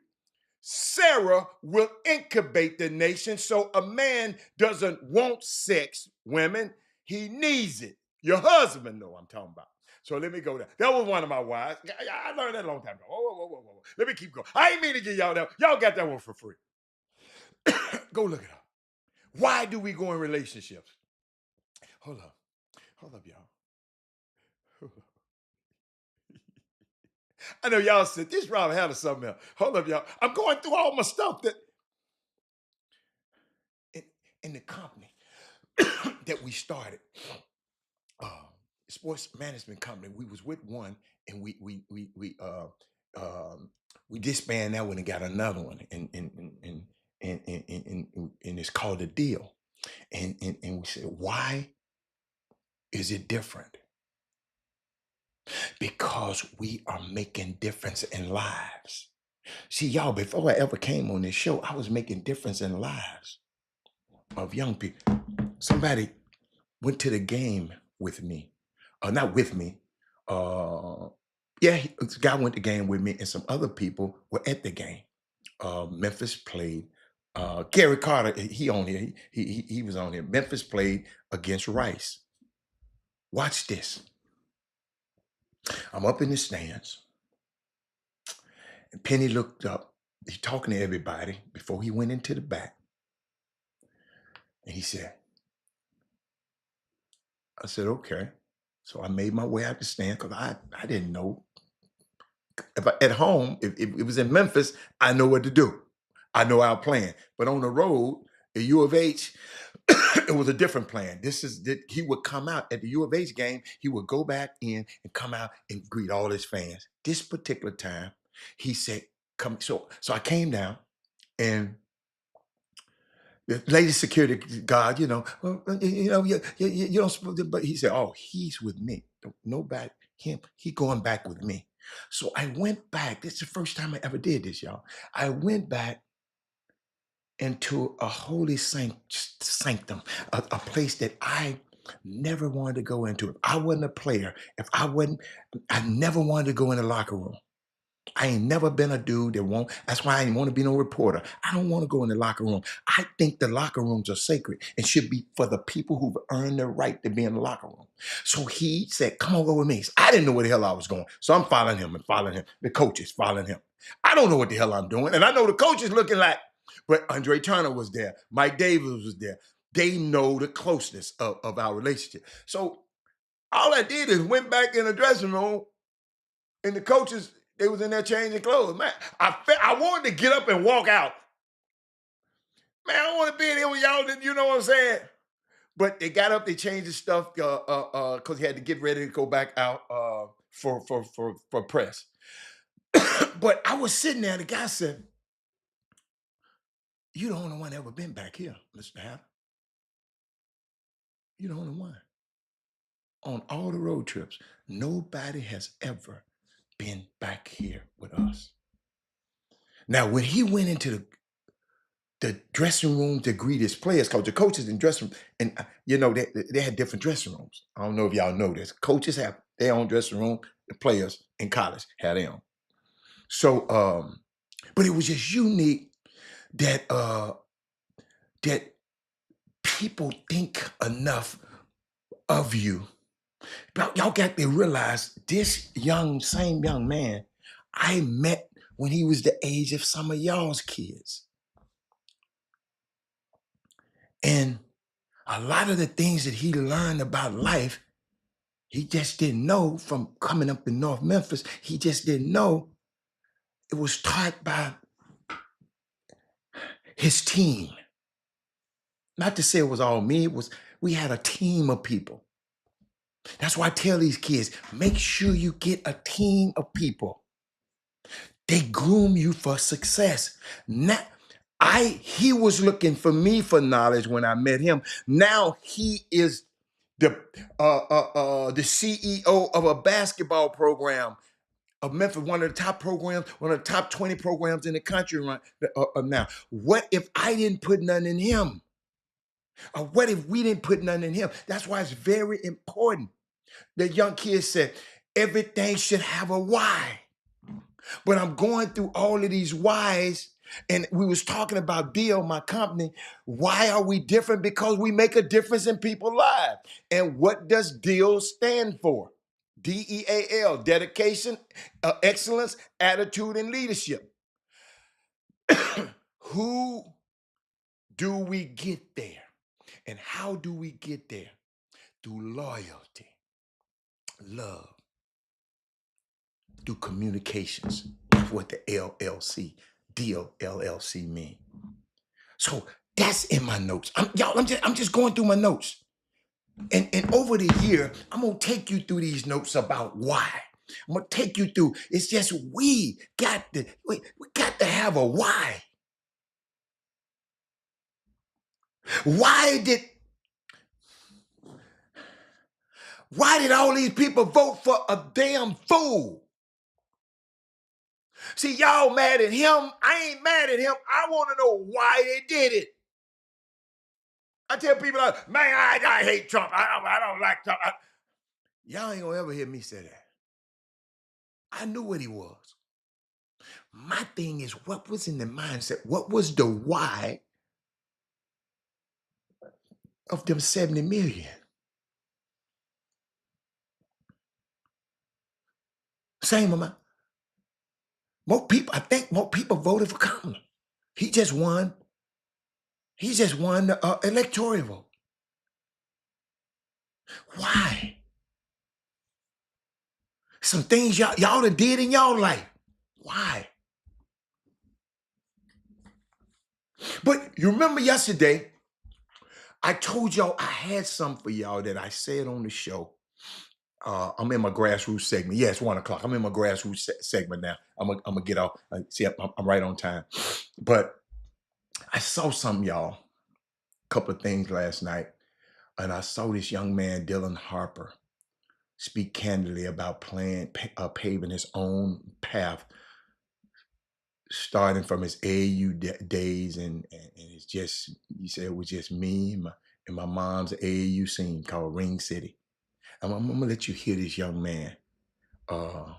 Sarah will incubate the nation. So a man doesn't want sex, women. He needs it. Your husband, know I'm talking about. So let me go there. That was one of my wives. I learned that a long time ago. Whoa. Let me keep going. I ain't mean to give y'all that. Y'all got that one for free. Go look it up. Why do we go in relationships? Hold up. Hold up, y'all. I know y'all said this Rob had or something else. Hold up, y'all. I'm going through all my stuff that in the company that we started. Uh, sports management company. We was with one, and we disbanded that one and got another one, and it's called a deal. And we said, why is it different? Because we are making difference in lives. See, y'all, before I ever came on this show, I was making difference in lives of young people. Somebody went to the game with me. Not with me. The guy went to the game with me, and some other people were at the game. Memphis played. Gary Carter, he on here. He was on here. Memphis played against Rice. Watch this. I'm up in the stands, and Penny looked up. He's talking to everybody before he went into the back. And he said, I said, okay. So I made my way out the stand because I didn't know. At home, if it was in Memphis, I know what to do. I know our plan. But on the road, at U of H, it was a different plan. He would come out at the U of H game. He would go back in and come out and greet all his fans. This particular time, he said, "Come." So I came down, and the lady security guard, you don't supposed to, but he said, "Oh, he's with me. Nobody, him, he going back with me." So I went back. This is the first time I ever did this, y'all. I went back into a holy sanctum, a place that I never wanted to go into. If I wasn't a player, I never wanted to go in the locker room. I ain't never been a dude that won't. That's why I didn't want to be no reporter. I don't want to go in the locker room. I think the locker rooms are sacred and should be for the people who've earned the right to be in the locker room. So he said, "Come on, go with me." So I didn't know where the hell I was going. So I'm following him and following him. The coach is following him. I don't know what the hell I'm doing. And I know the coach is looking like, but Andre Turner was there. Mike Davis was there. They know the closeness of our relationship. So All I did is went back in the dressing room, and the coaches, they was in there changing clothes. Man, I wanted to get up and walk out. Man, I don't want to be in here with y'all. You know what I'm saying? But they got up, they changed the stuff because he had to get ready to go back out for press. But I was sitting there, and the guy said, "You the only one ever been back here, Mr. Hatter. You the only one. On all the road trips, nobody has ever been back here with us." Now, when he went into the dressing room to greet his players, because the coaches in dressing room, and they had different dressing rooms. I don't know if y'all know this. Coaches have their own dressing room. The players in college had their own. So, but it was just unique that that people think enough of you. Y'all got to realize this same young man, I met when he was the age of some of y'all's kids. And a lot of the things that he learned about life, he just didn't know from coming up in North Memphis. He just didn't know. It was taught by his team. Not to say it was all me, we had a team of people. That's why I tell these kids, make sure you get a team of people. They groom you for success. He was looking for me for knowledge when I met him. Now he is the CEO of a basketball program of Memphis, one of the top programs, one of the top 20 programs in the country right now. What if I didn't put nothing in him? Or what if we didn't put nothing in him? That's why it's very important. The young kid said, everything should have a why. But I'm going through all of these whys, and we was talking about Deal, my company. Why are we different? Because we make a difference in people's lives. And what does Deal stand for? DEAL, dedication, excellence, attitude, and leadership. Who do we get there? And how do we get there? Through loyalty, love, through communications. That's what the Deal LLC mean. So that's in my notes. I'm just going through my notes. And over the year, I'm gonna take you through these notes about why. I'm gonna take you through. It's just we got to have a why. Why did all these people vote for a damn fool? See, y'all mad at him. I ain't mad at him. I want to know why they did it. I tell people, man, I hate Trump. I don't like Trump. Y'all ain't gonna ever hear me say that. I knew what he was. My thing is, what was in the mindset? What was the why of them 70 million? Same amount. I think more people voted for Kamala. He just won the electoral vote. Why? Some things y'all done did in y'all life. Why? But you remember yesterday, I told y'all I had something for y'all that I said on the show. I'm in my grassroots segment. Yeah, it's 1:00. I'm in my grassroots segment now. I'm gonna get off. See, I'm right on time. But I saw something, y'all. A couple of things last night, and I saw this young man, Dylan Harper, speak candidly about paving his own path, starting from his AAU days, and it's just, he said it was just me and my mom's AAU scene called Ring City. I'm gonna let you hear this young man. I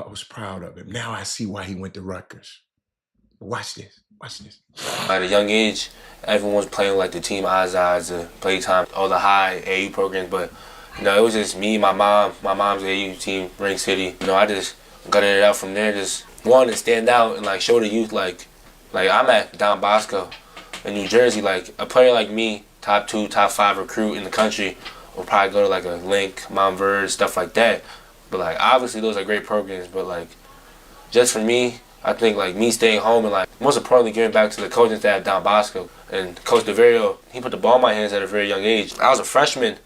was proud of him. Now I see why he went to Rutgers. Watch this. At a young age, everyone was playing like the Team Azaz, the Playtime, all the high AAU programs, but it was just me, my mom's AAU team, Ring City. I just got it out from there, just wanted to stand out and like show the youth like I'm at Don Bosco in New Jersey, like a player like me, top 2, top 5 recruit in the country, or probably go to like a Link, Montverde, stuff like that. But like obviously those are great programs. But like just for me, I think like me staying home and like most importantly giving back to the coaching staff Don Bosco and Coach DeVario, he put the ball in my hands at a very young age. I was a freshman,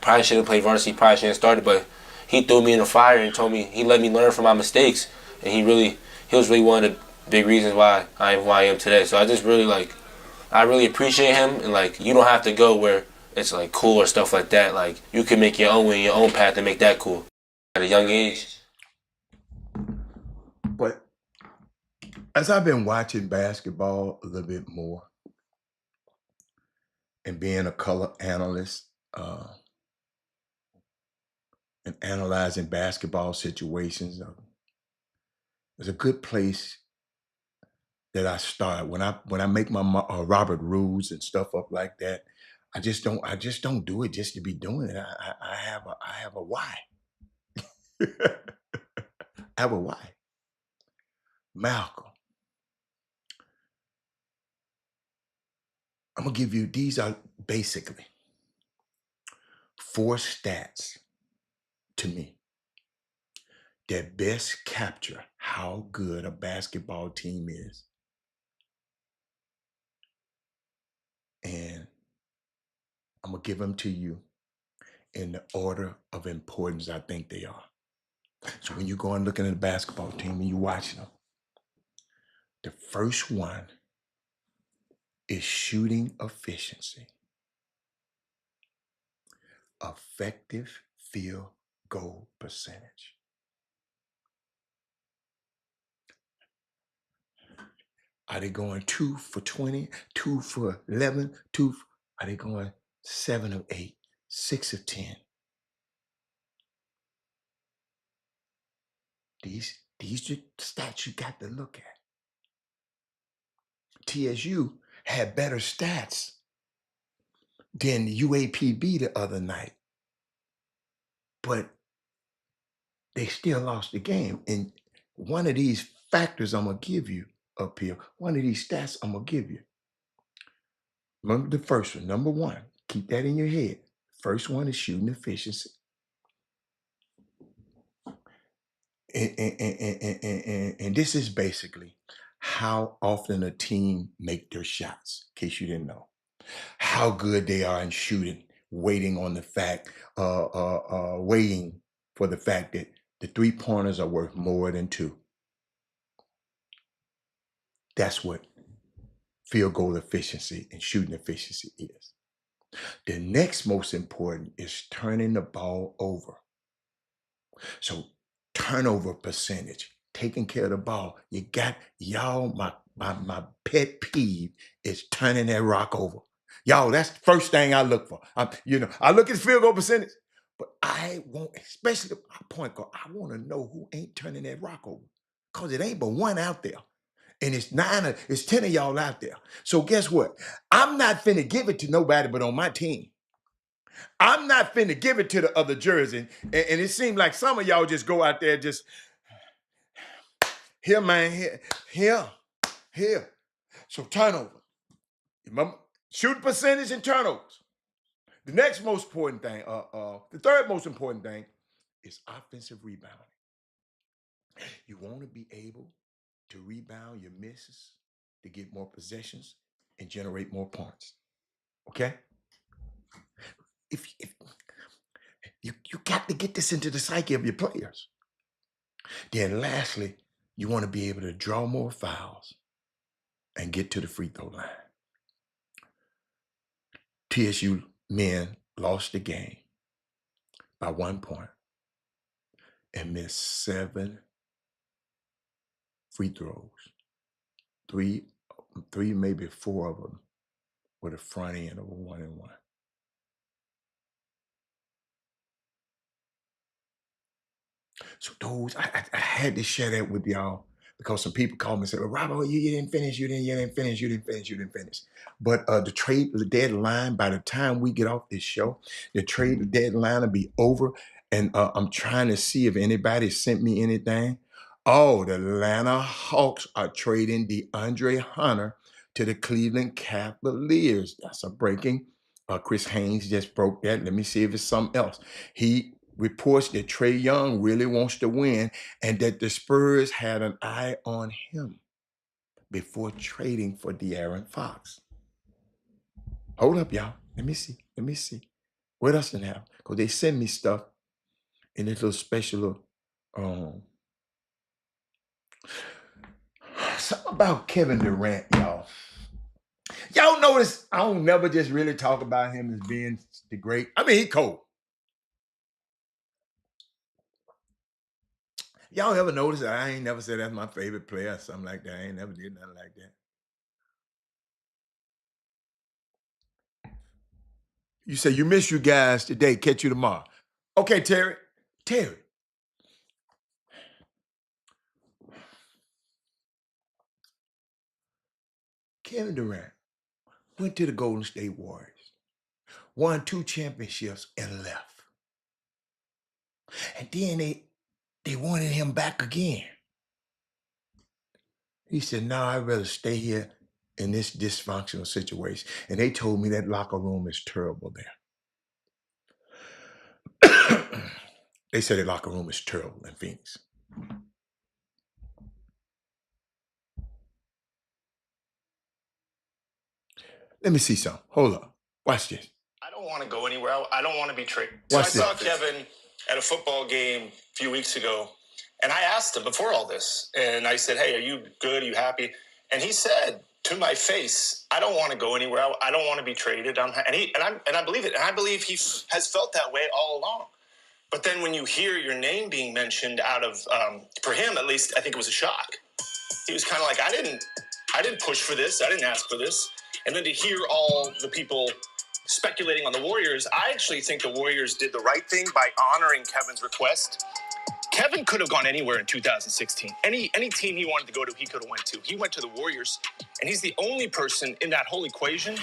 probably shouldn't have played varsity, probably shouldn't have started, but he threw me in the fire and told me he let me learn from my mistakes, and he was really one of the big reasons why I am who I am today. So I just really like I really appreciate him, and like you don't have to go where it's like cool or stuff like that. Like you can make your own way, your own path, and make that cool at a young age. But as I've been watching basketball a little bit more and being a color analyst and analyzing basketball situations, it's a good place that I start when I make my Robert rules and stuff up like that. I just don't do it just to be doing it. I have a why. I have a why. Malcolm, I'm gonna give you these are basically 4 stats to me that best capture how good a basketball team is. And I'm gonna give them to you in the order of importance I think they are. So when you go and looking at a basketball team and you watching them, the first one is shooting efficiency, effective field goal percentage. Are they going 2 for 20, 2 for 11, are they going 7 of 8, 6 of 10? These are stats you got to look at. TSU had better stats than UAPB the other night, but they still lost the game. And one of these factors I'm gonna give you up here, one of these stats I'm gonna give you. Remember the first one, number 1. Keep that in your head. First one is shooting efficiency. And this is basically how often a team make their shots, in case you didn't know. How good they are in shooting, waiting for the fact that the 3-pointers are worth more than 2. That's what field goal efficiency and shooting efficiency is. The next most important is turning the ball over. So turnover percentage, taking care of the ball. You got y'all, my pet peeve is turning that rock over. Y'all, that's the first thing I look for. I look at the field goal percentage, but I want, especially my point guard, I want to know who ain't turning that rock over. Because it ain't but one out there. And it's 10 of y'all out there. So guess what? I'm not finna give it to nobody but on my team. I'm not finna give it to the other jerseys. And it seems like some of y'all just go out there just, here, man, here. So turnover. Remember, shooting percentage and turnovers. The next most important thing, the third most important thing is offensive rebounding. You want to be able to rebound your misses to get more possessions and generate more points. Okay? If you got to get this into the psyche of your players. Then lastly, you want to be able to draw more fouls and get to the free throw line. TSU men lost the game by 1 point and missed 7 free throws. Three, maybe 4 of them were the front end of a 1-and-1. So those, I had to share that with y'all because some people called me and said, well, Robo, you didn't finish, you didn't finish. But the deadline, by the time we get off this show, the trade deadline will be over. And I'm trying to see if anybody sent me anything. Oh, the Atlanta Hawks are trading DeAndre Hunter to the Cleveland Cavaliers. That's a breaking Chris Haynes just broke that. Let me see if it's something else. He reports that Trae Young really wants to win and that the Spurs had an eye on him before trading for De'Aaron Fox. Hold up, y'all. Let me see. Let me see. What else did happen? Because they send me stuff in this little special something about Kevin Durant, y'all. Y'all notice I don't never just really talk about him as being the great. I mean, he cold. Y'all ever notice that I ain't never said that's my favorite player or something like that? I ain't never did nothing like that. You say you miss you guys today. Catch you tomorrow. Okay, Terry. Terry. Kevin Durant went to the Golden State Warriors, won 2 championships, and left. And then they wanted him back again. He said, no, I'd rather stay here in this dysfunctional situation. And they told me that locker room is terrible there. They said the locker room is terrible in Phoenix. Let me see something. Hold up. Watch this. I don't want to go anywhere. I don't want to be tricked. Watch so I this. saw Kevin at a football game a few weeks ago, and I asked him before all this, and I said, hey, are you good? Are you happy? And he said to my face, I don't want to go anywhere. I don't want to be traded. And I believe it. And I believe he has felt that way all along. But then when you hear your name being mentioned out of, for him at least, I think it was a shock. He was kind of like, I didn't push for this. I didn't ask for this. And then to hear all the people speculating on the Warriors, I actually think the Warriors did the right thing by honoring Kevin's request. Kevin could have gone anywhere in 2016. Any team he wanted to go to, he could have went to. He went to the Warriors, and he's the only person in that whole equation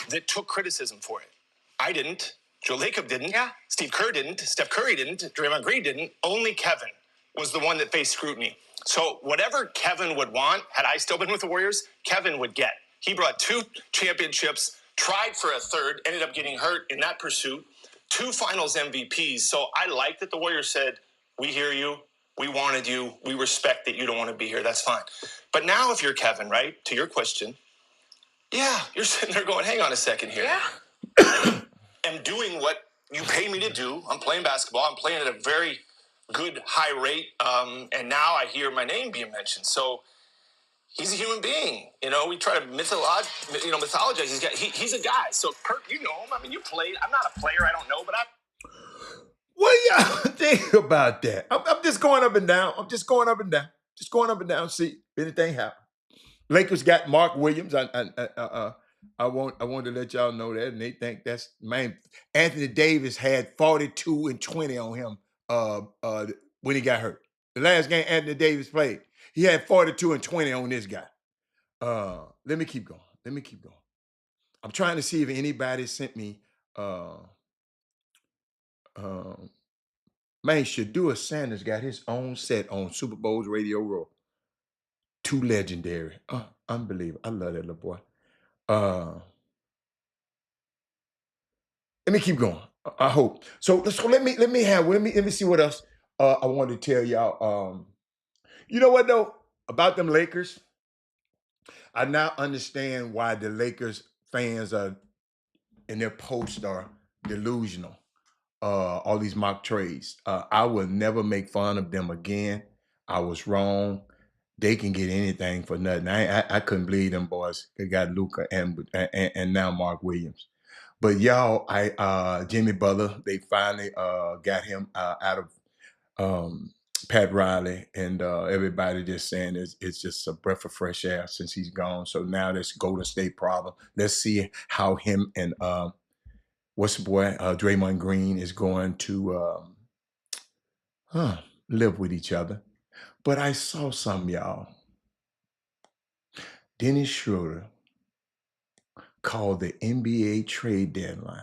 that took criticism for it. I didn't. Joe Lacob didn't. Yeah. Steve Kerr didn't. Steph Curry didn't. Draymond Green didn't. Only Kevin was the one that faced scrutiny. So whatever Kevin would want, had I still been with the Warriors, Kevin would get. He brought 2 championships, tried for a third, ended up getting hurt in that pursuit, 2 finals MVPs. So I like that the Warriors said, we hear you, we wanted you, we respect that you don't want to be here, that's fine. But now if you're Kevin, right, to your question, yeah, you're sitting there going, hang on a second here. Yeah. I'm doing what you pay me to do. I'm playing basketball. I'm playing at a very good, high rate. And now I hear my name being mentioned. So he's a human being. You know, we try to mythologize. He's a guy. So, Kurt, you know him. I mean, you played. I'm not a player. I don't know, but What do y'all think about that? I'm just going up and down. I'm just going up and down. Just going up and down. See if anything happen. Lakers got Mark Williams. I wanted to let y'all know that, and they think that's man. Anthony Davis had 42 and 20 on him when he got hurt. The last game Anthony Davis played, he had 42 and 20 on this guy. Let me keep going. Let me keep going. I'm trying to see if anybody sent me man, Shadua Sanders got his own set on Super Bowl's Radio Row. Too legendary. Unbelievable. I love that little boy. Let me keep going. I hope. So let me see what else I want to tell y'all. You know what though? About them Lakers, I now understand why the Lakers fans are in their posts are delusional. All these mock trades. I will never make fun of them again. I was wrong. They can get anything for nothing. I couldn't believe them boys. They got Luka and now Mark Williams. But y'all, Jimmy Butler, they finally got him out of Pat Riley, and everybody just saying it's just a breath of fresh air since he's gone. So now this Golden State problem. Let's see how him and what's the boy Draymond Green is going to live with each other. But I saw some, y'all. Dennis Schroeder called the NBA trade deadline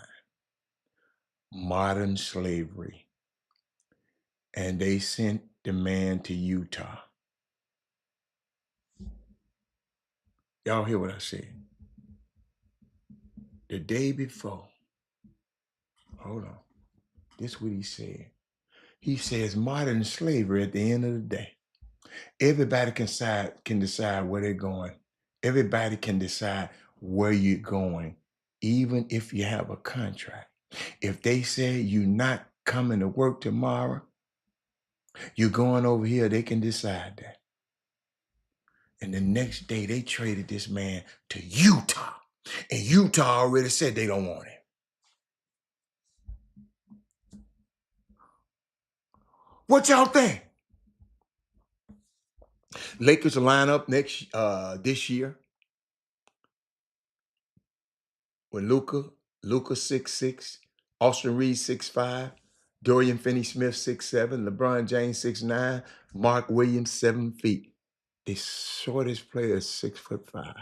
modern slavery. And they sent the man to Utah. Y'all hear what I said? The day before, hold on. This is what he said. He says modern slavery at the end of the day. Everybody can decide where they're going. Everybody can decide where you're going, even if you have a contract. If they say you're not coming to work tomorrow, you're going over here, they can decide that. And the next day they traded this man to Utah. And Utah already said they don't want him. What y'all think? Lakers will line up this year with Luka 6'6", Austin Reed 6'5", Dorian Finney-Smith 6'7", LeBron James 6'9", Mark Williams 7 feet. The shortest player is 6'5".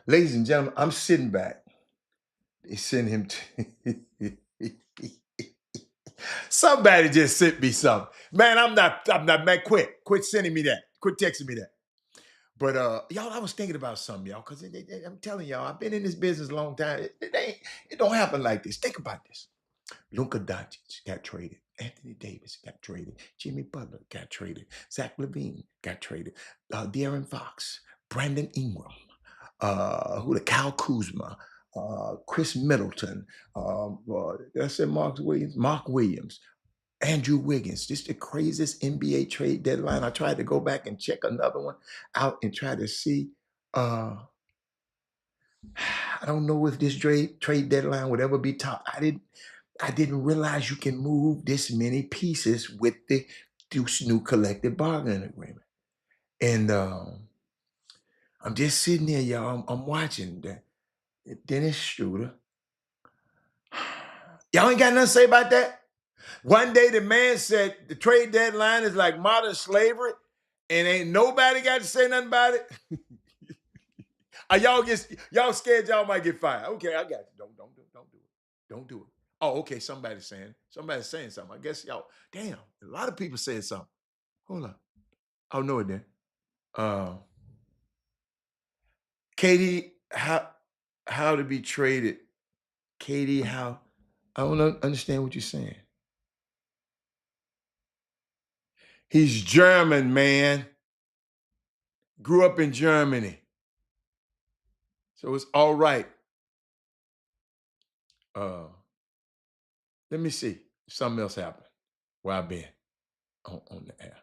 Ladies and gentlemen, I'm sitting back. They send him to somebody just sent me something. Man, I'm not, man, quit sending me that. Quit texting me that. But y'all, I was thinking about something, y'all, because I'm telling y'all, I've been in this business a long time. It don't happen like this. Think about this. Luka Doncic got traded. Anthony Davis got traded. Jimmy Butler got traded. Zach LaVine got traded. De'Aaron Fox, Brandon Ingram, Kyle Kuzma, Chris Middleton. Did I say Mark Williams. Andrew Wiggins. This is the craziest NBA trade deadline. I tried to go back and check another one out and try to see. I don't know if this trade deadline would ever be top. I didn't realize you can move this many pieces with the new collective bargaining agreement. And I'm just sitting there, y'all. I'm watching Dennis Schroeder. Y'all ain't got nothing to say about that? One day the man said the trade deadline is like modern slavery and ain't nobody got to say nothing about it. Are y'all scared y'all might get fired? Okay, I got you. Don't do it. Don't do it. Oh, okay, somebody's saying something. I guess y'all, damn, a lot of people saying something. Hold on. I'll know it then. Katie, how to be traded? Katie, how? I don't understand what you're saying. He's German, man. Grew up in Germany. So it's all right. Let me see if something else happened where I've been on the air.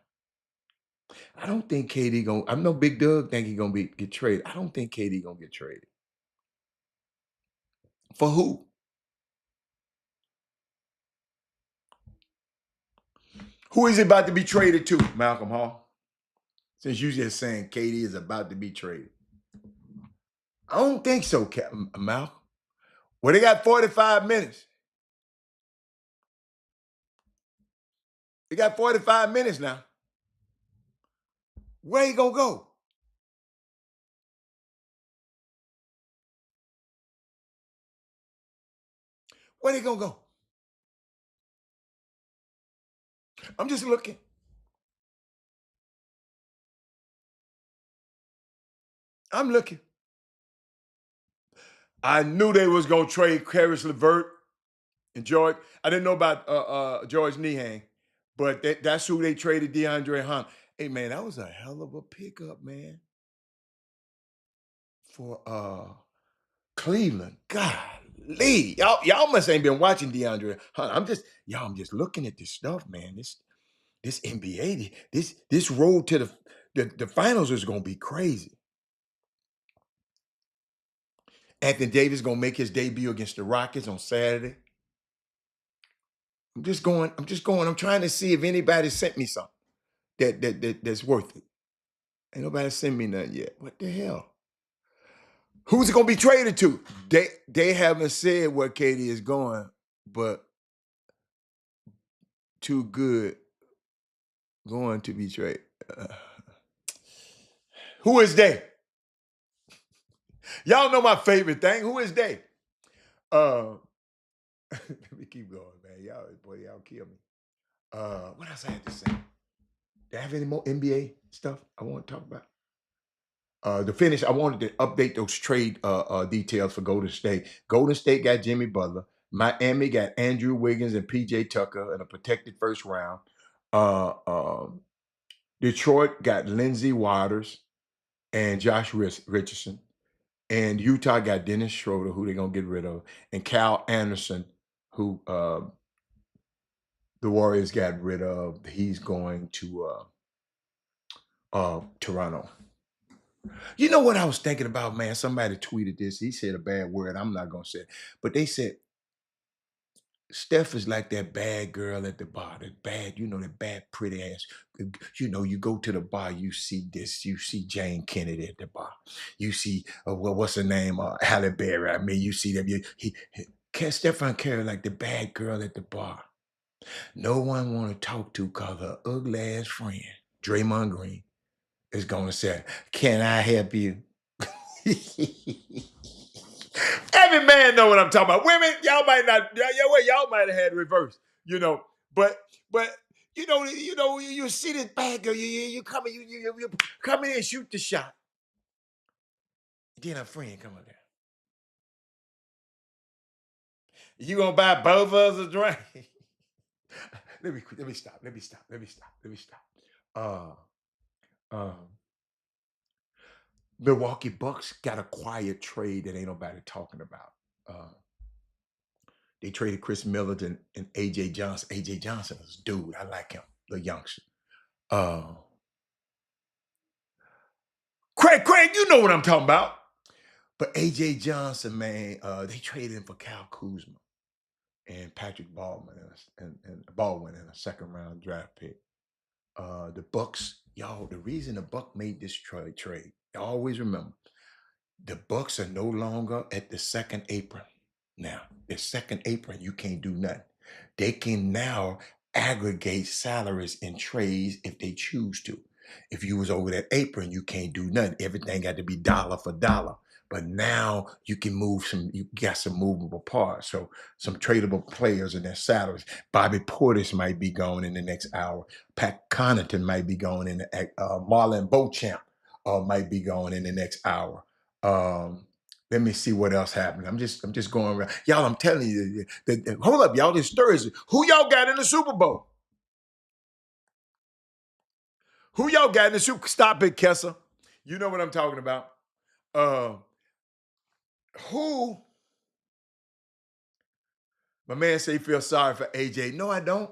I don't think KD gonna. I know Big Doug think he gonna get traded. I don't think KD gonna get traded. For who? Who is he about to be traded to, Malcolm Hall? Since you just saying KD is about to be traded. I don't think so, Malcolm. Well, they got 45 minutes. They got 45 minutes now. Where he gonna go? Where they gonna go? I'm just looking. I'm looking. I knew they was gonna trade Karis LeVert and George. I didn't know about George Niang, but that's who they traded DeAndre Hunt. Hey man, that was a hell of a pickup, man. For Cleveland. Golly. Y'all must ain't been watching DeAndre Hunt. I'm just looking at this stuff, man. This NBA, this road to the finals is gonna be crazy. Anthony Davis gonna make his debut against the Rockets on Saturday. I'm just going. I'm trying to see if anybody sent me something that's worth it. Ain't nobody sent me nothing yet. What the hell? Who's it gonna be traded to? They haven't said where Katie is going, but too good going to be traded. Who is they? Y'all know my favorite thing. Who is they? Let me keep going, man. Y'all kill me. What else I had to say? Do I have any more NBA stuff I want to talk about? To finish, I wanted to update those trade details for Golden State. Golden State got Jimmy Butler. Miami got Andrew Wiggins and PJ Tucker in a protected first round. Uh, uh, Detroit got Lindsey Waters and Josh Richardson. And Utah got Dennis Schroeder, who they're going to get rid of, and Cal Anderson, who the Warriors got rid of. He's going to Toronto. You know what I was thinking about, man? Somebody tweeted this. He said a bad word. I'm not going to say it. But they said, Steph is like that bad girl at the bar. That bad, that bad pretty ass. You go to the bar, you see this. You see Jane Kennedy at the bar. You see, what's her name? Halle Berry. I mean, you see them. Stephen Curry like the bad girl at the bar. No one want to talk to because her ugly ass friend, Draymond Green, is going to say, can I help you? Every man know what I'm talking about. Women, y'all might not, y'all might have had reverse, but you see this bad girl, you come in, you come in and shoot the shot. Then a friend come up there. You gonna buy both of us a drink? let me stop. Uh, Milwaukee Bucks got a quiet trade that ain't nobody talking about. They traded Chris Middleton and AJ Johnson. AJ Johnson is a dude. I like him, the youngster. Craig, you know what I'm talking about. But AJ Johnson, man, they traded him for Kyle Kuzma and Patrick Baldwin in a second round draft pick. The Bucks, y'all, the reason the Buck made this trade, always remember, the Bucks are no longer at the second apron. Now, the second apron, you can't do nothing. They can now aggregate salaries in trades if they choose to. If you was over that apron, you can't do nothing. Everything got to be dollar for dollar. But now you can you got some movable parts. So some tradable players and their salaries. Bobby Portis might be gone in the next hour. Pat Connaughton might be going in the Marlon Beauchamp might be going in the next hour. Let me see what else happened. I'm just going around. Y'all, I'm telling you, hold up, y'all, this Thursday. Who y'all got in the Super Bowl? Who y'all got in the Super Bowl? Stop it, Kessa. You know what I'm talking about. Who? My man say he feels sorry for AJ. No, I don't.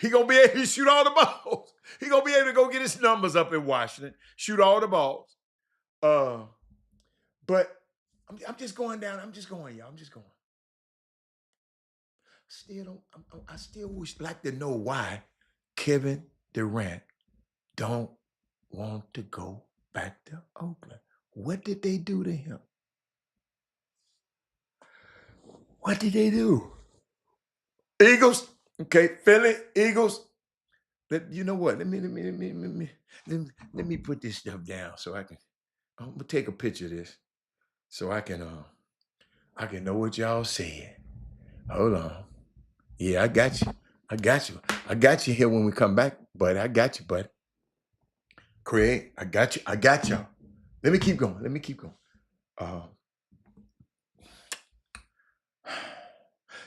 He gonna be able to shoot all the balls. He gonna be able to go get his numbers up in Washington, shoot all the balls. But I'm just going down. I'm just going, y'all. I'm just going. I still like to know why Kevin Durant don't want to go back to Oakland. What did they do to him? What did they do? Eagles, okay, Philly, Eagles. You know what? Let me put this stuff down so I can. I'm gonna take a picture of this so I can know what y'all said. Hold on. Yeah, I got you. I got you here when we come back, bud. I got you, bud. Craig, I got you. Let me keep going.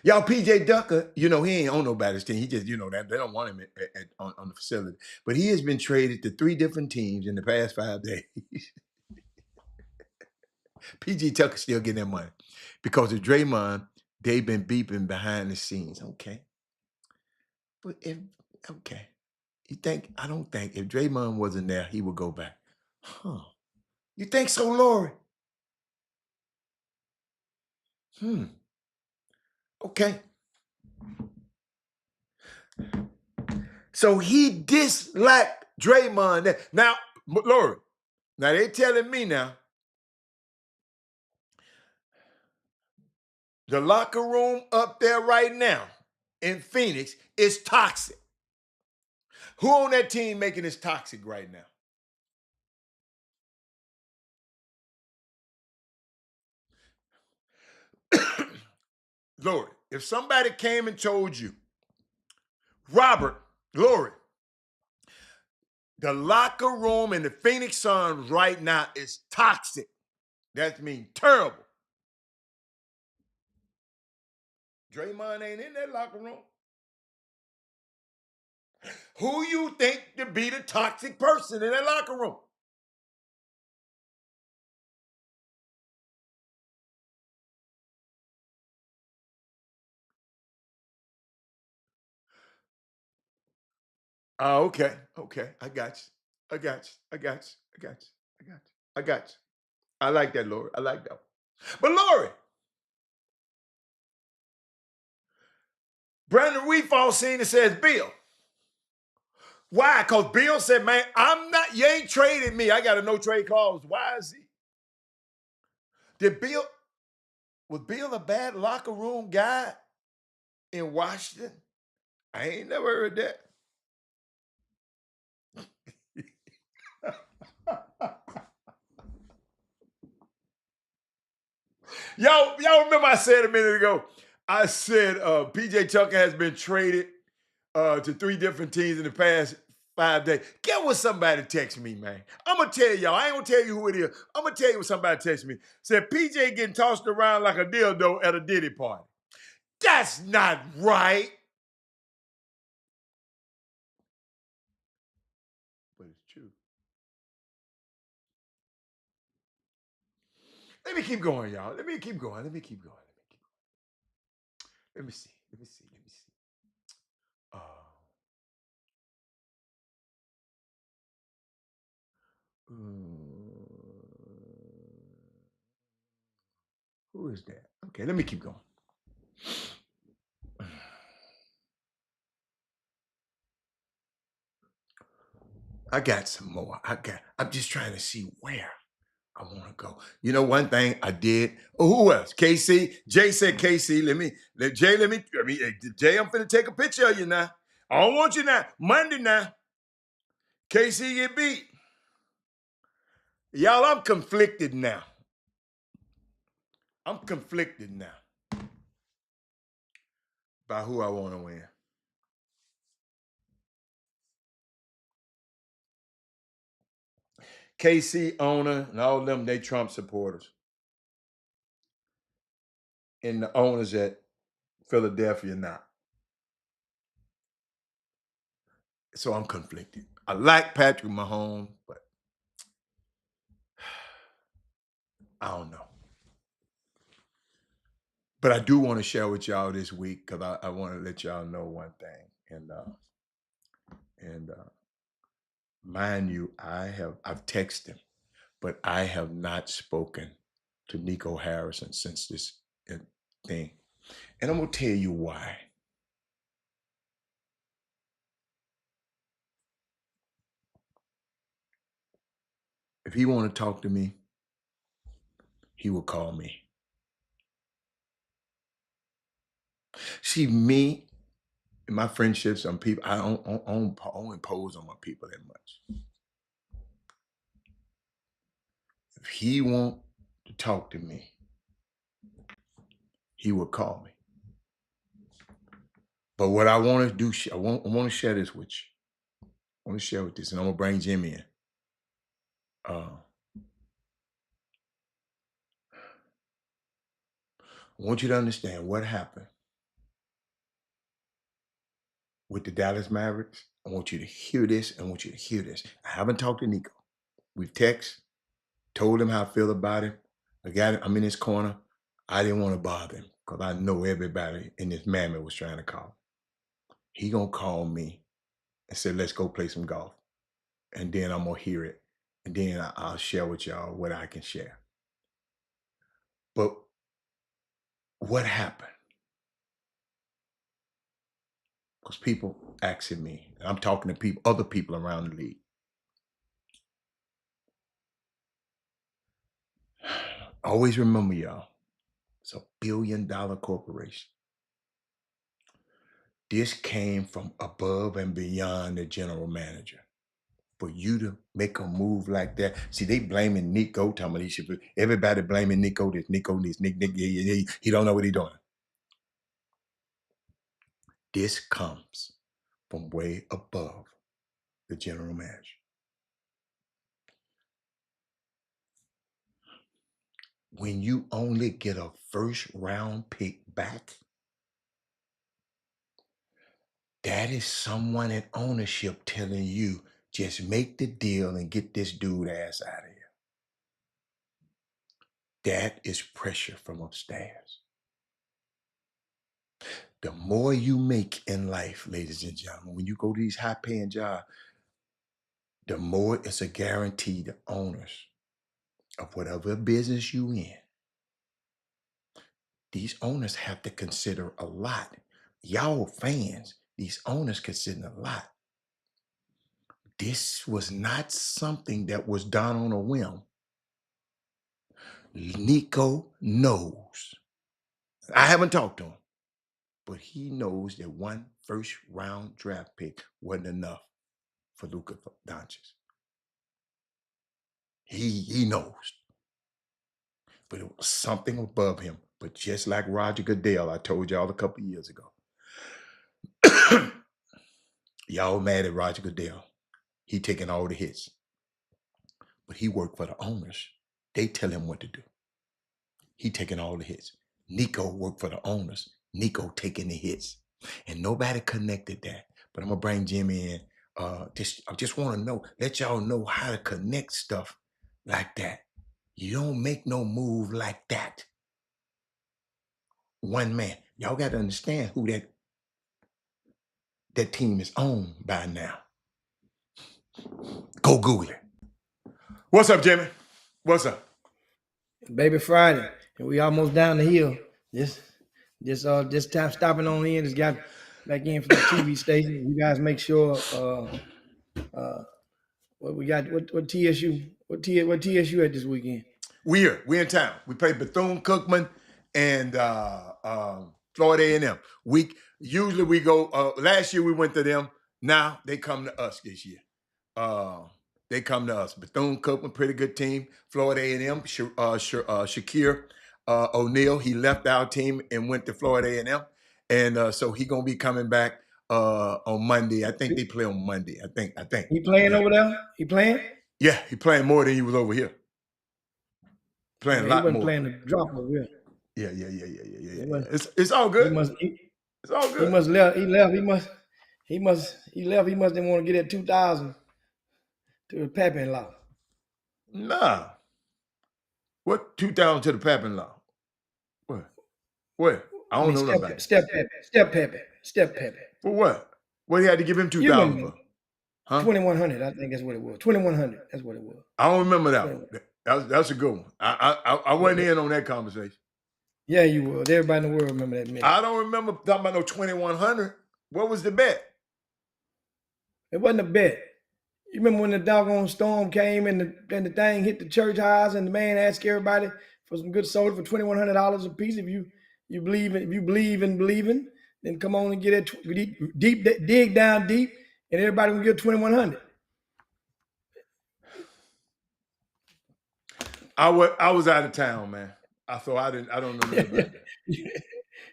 Y'all, PJ Ducker, he ain't on nobody's team. He just, that they don't want him on the facility. But he has been traded to 3 different teams in the past 5 days. PJ Tucker still getting that money because of Draymond. They've been beeping behind the scenes. Okay, but I don't think if Draymond wasn't there, he would go back. Huh? You think so, Lori? Okay. So he disliked Draymond. Now, Lori, now they telling me now, the locker room up there right now in Phoenix is toxic. Who on that team making this toxic right now? Lori, if somebody came and told you, Robert, Lori, The locker room in the Phoenix Suns right now is toxic. That means terrible. Draymond ain't in that locker room. Who you think to be the toxic person in that locker room? Oh, okay. Okay. I got you. I got you. I got you. I got you. I got you. I got you. I like that, Lori. I like that one. But Lori, Brandon Weefall seen and says, Bill. Why? Because Bill said, man, you ain't trading me. I got a no trade clause. Why is he? Was Bill a bad locker room guy in Washington? I ain't never heard that. Y'all remember I said a minute ago, I said PJ Tucker has been traded to 3 different teams in the past 5 days. Get what somebody text me, man. I'm going to tell y'all. I ain't going to tell you who it is. I'm going to tell you what somebody text me. Said PJ getting tossed around like a dildo at a Diddy party. That's not right. But it's true. Let me keep going, y'all. Let me keep going. Let me keep going. Let me see. Let me see. Let me see. Who is that? Okay, let me keep going. I got some more. I'm just trying to see where I want to go. You know, one thing I did. Oh, who else? KC. Jay said KC. Jay, I'm finna take a picture of you now. I don't want you now. Monday now. KC get beat. Y'all, I'm conflicted now. I'm conflicted now by who I want to win. KC owner and all of them, they Trump supporters. And the owners at Philadelphia not. So I'm conflicted. I like Patrick Mahomes, but I don't know. But I do want to share with y'all this week because I want to let y'all know one thing. And mind you, I've texted him, but I have not spoken to Nico Harrison since this thing. And I'm gonna tell you why. If he want to talk to me, he will call me. See, me and my friendships on people, I don't impose on my people that much. If he want to talk to me, he will call me. But what I want to do, I want to share this with you. I want to share with this, and I'm gonna bring Jimmy in. I want you to understand what happened with the Dallas Mavericks. I want you to hear this. I want you to hear this. I haven't talked to Nico. We've texted, told him how I feel about him. I'm in his corner. I didn't want to bother him because I know everybody in this mammoth was trying to call. He gonna call me and say, let's go play some golf. And then I'm gonna hear it. And then I'll share with y'all what I can share. But what happened? Because people asking me, and I'm talking to other people around the league. Always remember, y'all, it's $1 billion corporation. This came from above and beyond the general manager. For you to make a move like that, see, they blaming Nico. Everybody blaming Nico. Nick, he don't know what he's doing. This comes from way above the general manager. when you only get a first round pick back, that is someone in ownership telling you, just make the deal and get this dude ass out of here. That is pressure from upstairs. The more you make in life, ladies and gentlemen, when you go to these high paying jobs, the more it's a guarantee to owners of whatever business you in. These owners have to consider a lot. Y'all fans, these owners consider a lot. This was not something that was done on a whim. Nico knows. I haven't talked to him, but he knows that one first round draft pick wasn't enough for Luka Doncic. He knows. But it was something above him. But just like Roger Goodell, I told y'all a couple years ago. Y'all mad at Roger Goodell. He taking all the hits. But he worked for the owners. They tell him what to do. He taking all the hits. Nico worked for the owners. Nico taking the hits. And nobody connected that. But I'm going to bring Jimmy in. I just want to know, let y'all know how to connect stuff like that. You don't make no move like that. One man. Y'all got to understand who that team is owned by now. Go Google it. What's up, Jimmy? What's up? Baby Friday, and we almost down the hill. This time stopping on in. Just got back in from the TV station. You guys make sure what we got. What TSU at this weekend? We're in town. We play Bethune-Cookman and Florida A&M. Usually we go. Last year we went to them. Now they come to us this year. They come to us. Bethune-Cookman, pretty good team. Florida A&M, Shakir O'Neal, he left our team and went to Florida A&M. And so he going to be coming back on Monday. I think they play on Monday. I think. He playing over there? He playing? Yeah, he playing more than he was over here. Playing a lot he wasn't more. playing the drop over here. Yeah. It's all good. It's all good. He must left. He left. He must didn't want to get at 2,000 to the Pap-in-law. Nah. What 2,000 to the Pap-in-law? What? I don't know nothing about it. Step Pappy. For what? What he had to give him 2,000 for? Huh? 2,100. I think that's what it was. 2,100. That's what it was. I don't remember that one. That's a good one. I wasn't in on that conversation. Yeah, you will. Everybody in the world remember that minute. I don't remember talking about no 2,100. What was the bet? It wasn't a bet. You remember when the doggone storm came and the thing hit the church house and the man asked everybody for some good soda for $2,100 a piece. If you believe in believing, then come on and get it dig down deep, and everybody will get 2,100. I was out of town, man. I don't know nothing about that.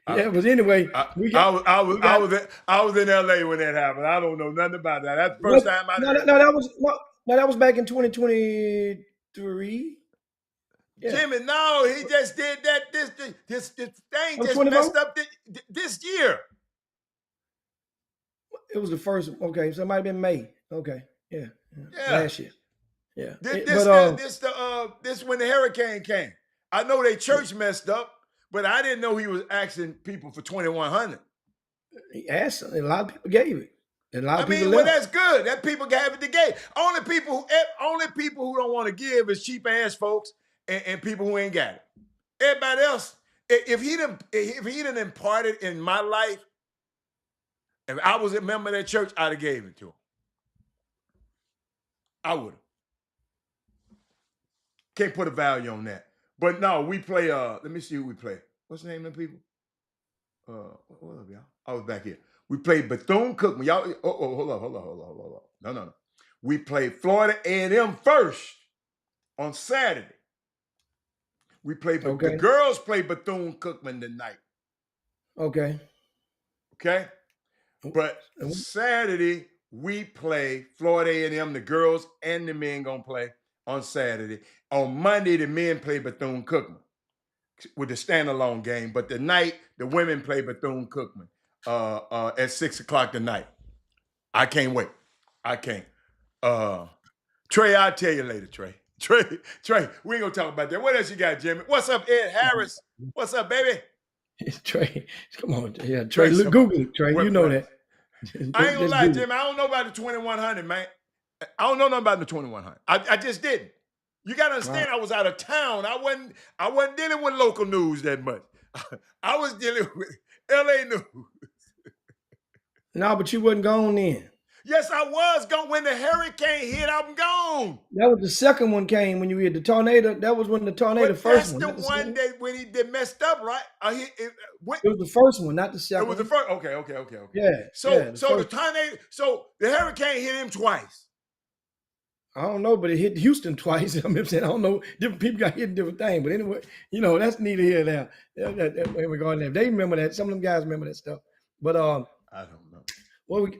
Yeah, but anyway, I was in LA when that happened. I don't know nothing about that. That's the first time I that was back in 2023. Yeah. Jimmy, no, he just did that. This thing just messed up this year. It was the first. Okay, so it might have been May. Okay, yeah. Last year. Yeah. This when the hurricane came. I know they church messed up, but I didn't know he was asking people for 2,100. He asked, and a lot of people gave it. And a lot of people well, that's good. That people gave it to give. Only people who don't want to give is cheap ass folks and people who ain't got it. Everybody else, if he done imparted in my life, if I was a member of that church, I'd have gave it to him. I would have. Can't put a value on that. But no, we play, let me see who we play. What's the name of the people? What up, y'all? I was back here. We played Bethune-Cookman. Y'all, hold on. No. We played Florida A&M first on Saturday. We played, the girls play Bethune-Cookman tonight. Okay. But Saturday, we play Florida A&M, the girls and the men gonna play on Saturday. On Monday, the men play Bethune-Cookman. with the standalone game, but the night the women play Bethune-Cookman at 6 o'clock tonight. I can't wait. I can't. Trey, I'll tell you later, Trey. Trey, we ain't gonna talk about that. What else you got, Jimmy? What's up, Ed Harris? What's up, baby? Trey, come on, yeah, Trey, Trey, look, Google it, Trey. You know that. I ain't gonna lie, Google. Jimmy. I don't know about the 2100, man. I don't know nothing about the 2100. I just didn't. You gotta understand, I was out of town. I wasn't dealing with local news that much. I was dealing with LA news. No, but you wasn't gone then. Yes, I was gone. When the hurricane hit, I'm gone. That was the second one came when you hit the tornado. That was when the tornado first one. That's the one that when he did messed up, right? It was the first one, not the second. It was the first. Okay. Yeah. So the tornado. So the hurricane hit him twice. I don't know, but it hit Houston twice. I'm saying I don't know. Different people got hit in different things, but anyway, that's neither here nor there. In regard to that, they remember that. Some of them guys remember that stuff. But I don't know. When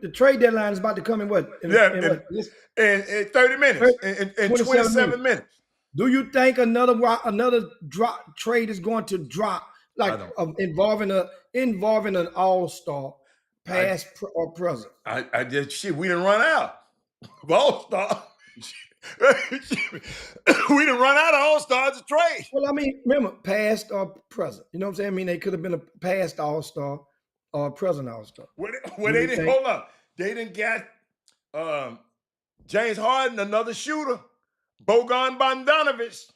the trade deadline is about to come in what? In 30 minutes. In 27 minutes. Do you think another trade is going to drop, like involving an all-star, past or present? I just we didn't run out of all-star. We didn't run out of all-stars to trade. Well, I mean, remember, past or present. You know what I'm saying? I mean, they could have been a past all-star or present all-star. Well, they didn't hold up. They didn't get James Harden, another shooter. Bogan Bogdanovic.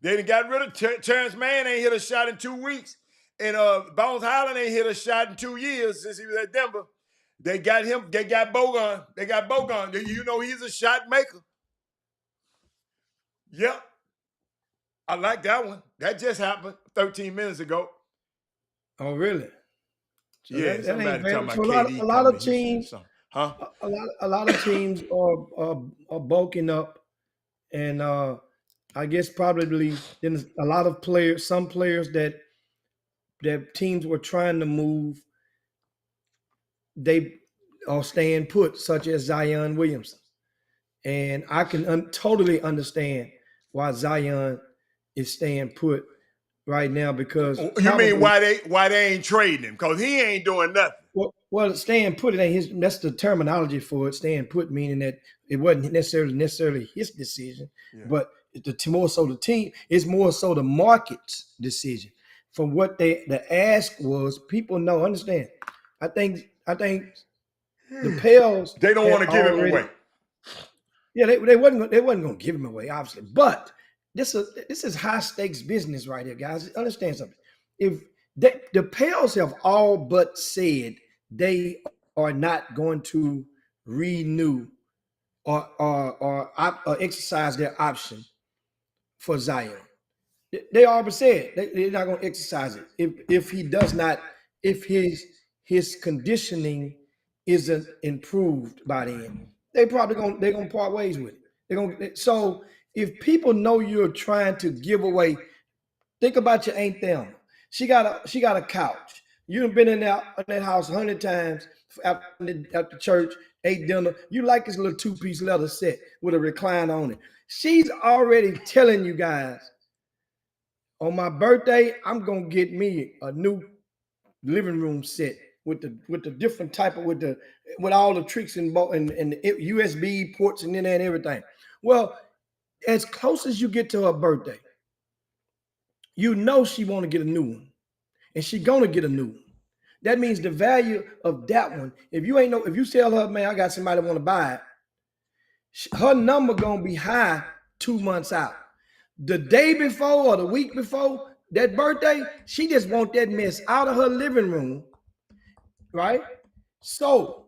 They done got rid of Terrence Mann, ain't hit a shot in 2 weeks. And Bones Highland ain't hit a shot in 2 years since he was at Denver. They got him, they got Bogan. You know he's a shot maker. Yep. I like that one. That just happened 13 minutes ago. Oh, really? So yeah, somebody talking about so KD. A lot of teams, huh? A lot of teams are bulking up, and I guess probably then a lot of players, some players that teams were trying to move, they are staying put, such as Zion Williamson, and I can totally understand why Zion is staying put right now, because you mean why they ain't trading him? Because he ain't doing nothing. Well, staying put, it ain't his. That's the terminology for it. Staying put, meaning that it wasn't necessarily his decision, but more so the team. It's more so the market's decision. From what the ask was, people know, understand. I think the Pels, they don't want to give him away. Yeah, they wasn't going to give him away, obviously. But this is high stakes business right here, guys. Understand something. If the Pels have all but said they are not going to renew or exercise their option for Zion. They already said they're not going to exercise it if he does not, if his conditioning isn't improved by then. They're gonna part ways with it. So if people know you're trying to give away, think about your Aunt Thelma. She got a couch. You've been in that house 100 times after church, ate dinner. You like this little 2-piece leather set with a recliner on it. She's already telling you guys, on my birthday, I'm gonna get me a new living room set with the different type of with all the tricks and USB ports and in there and everything. Well, as close as you get to her birthday, you know she want to get a new one, and she gonna get a new one. That means the value of that one. If you tell her, man, I got somebody want to buy it, her number gonna be high 2 months out. The day before or the week before that birthday, she just want that mess out of her living room, right? So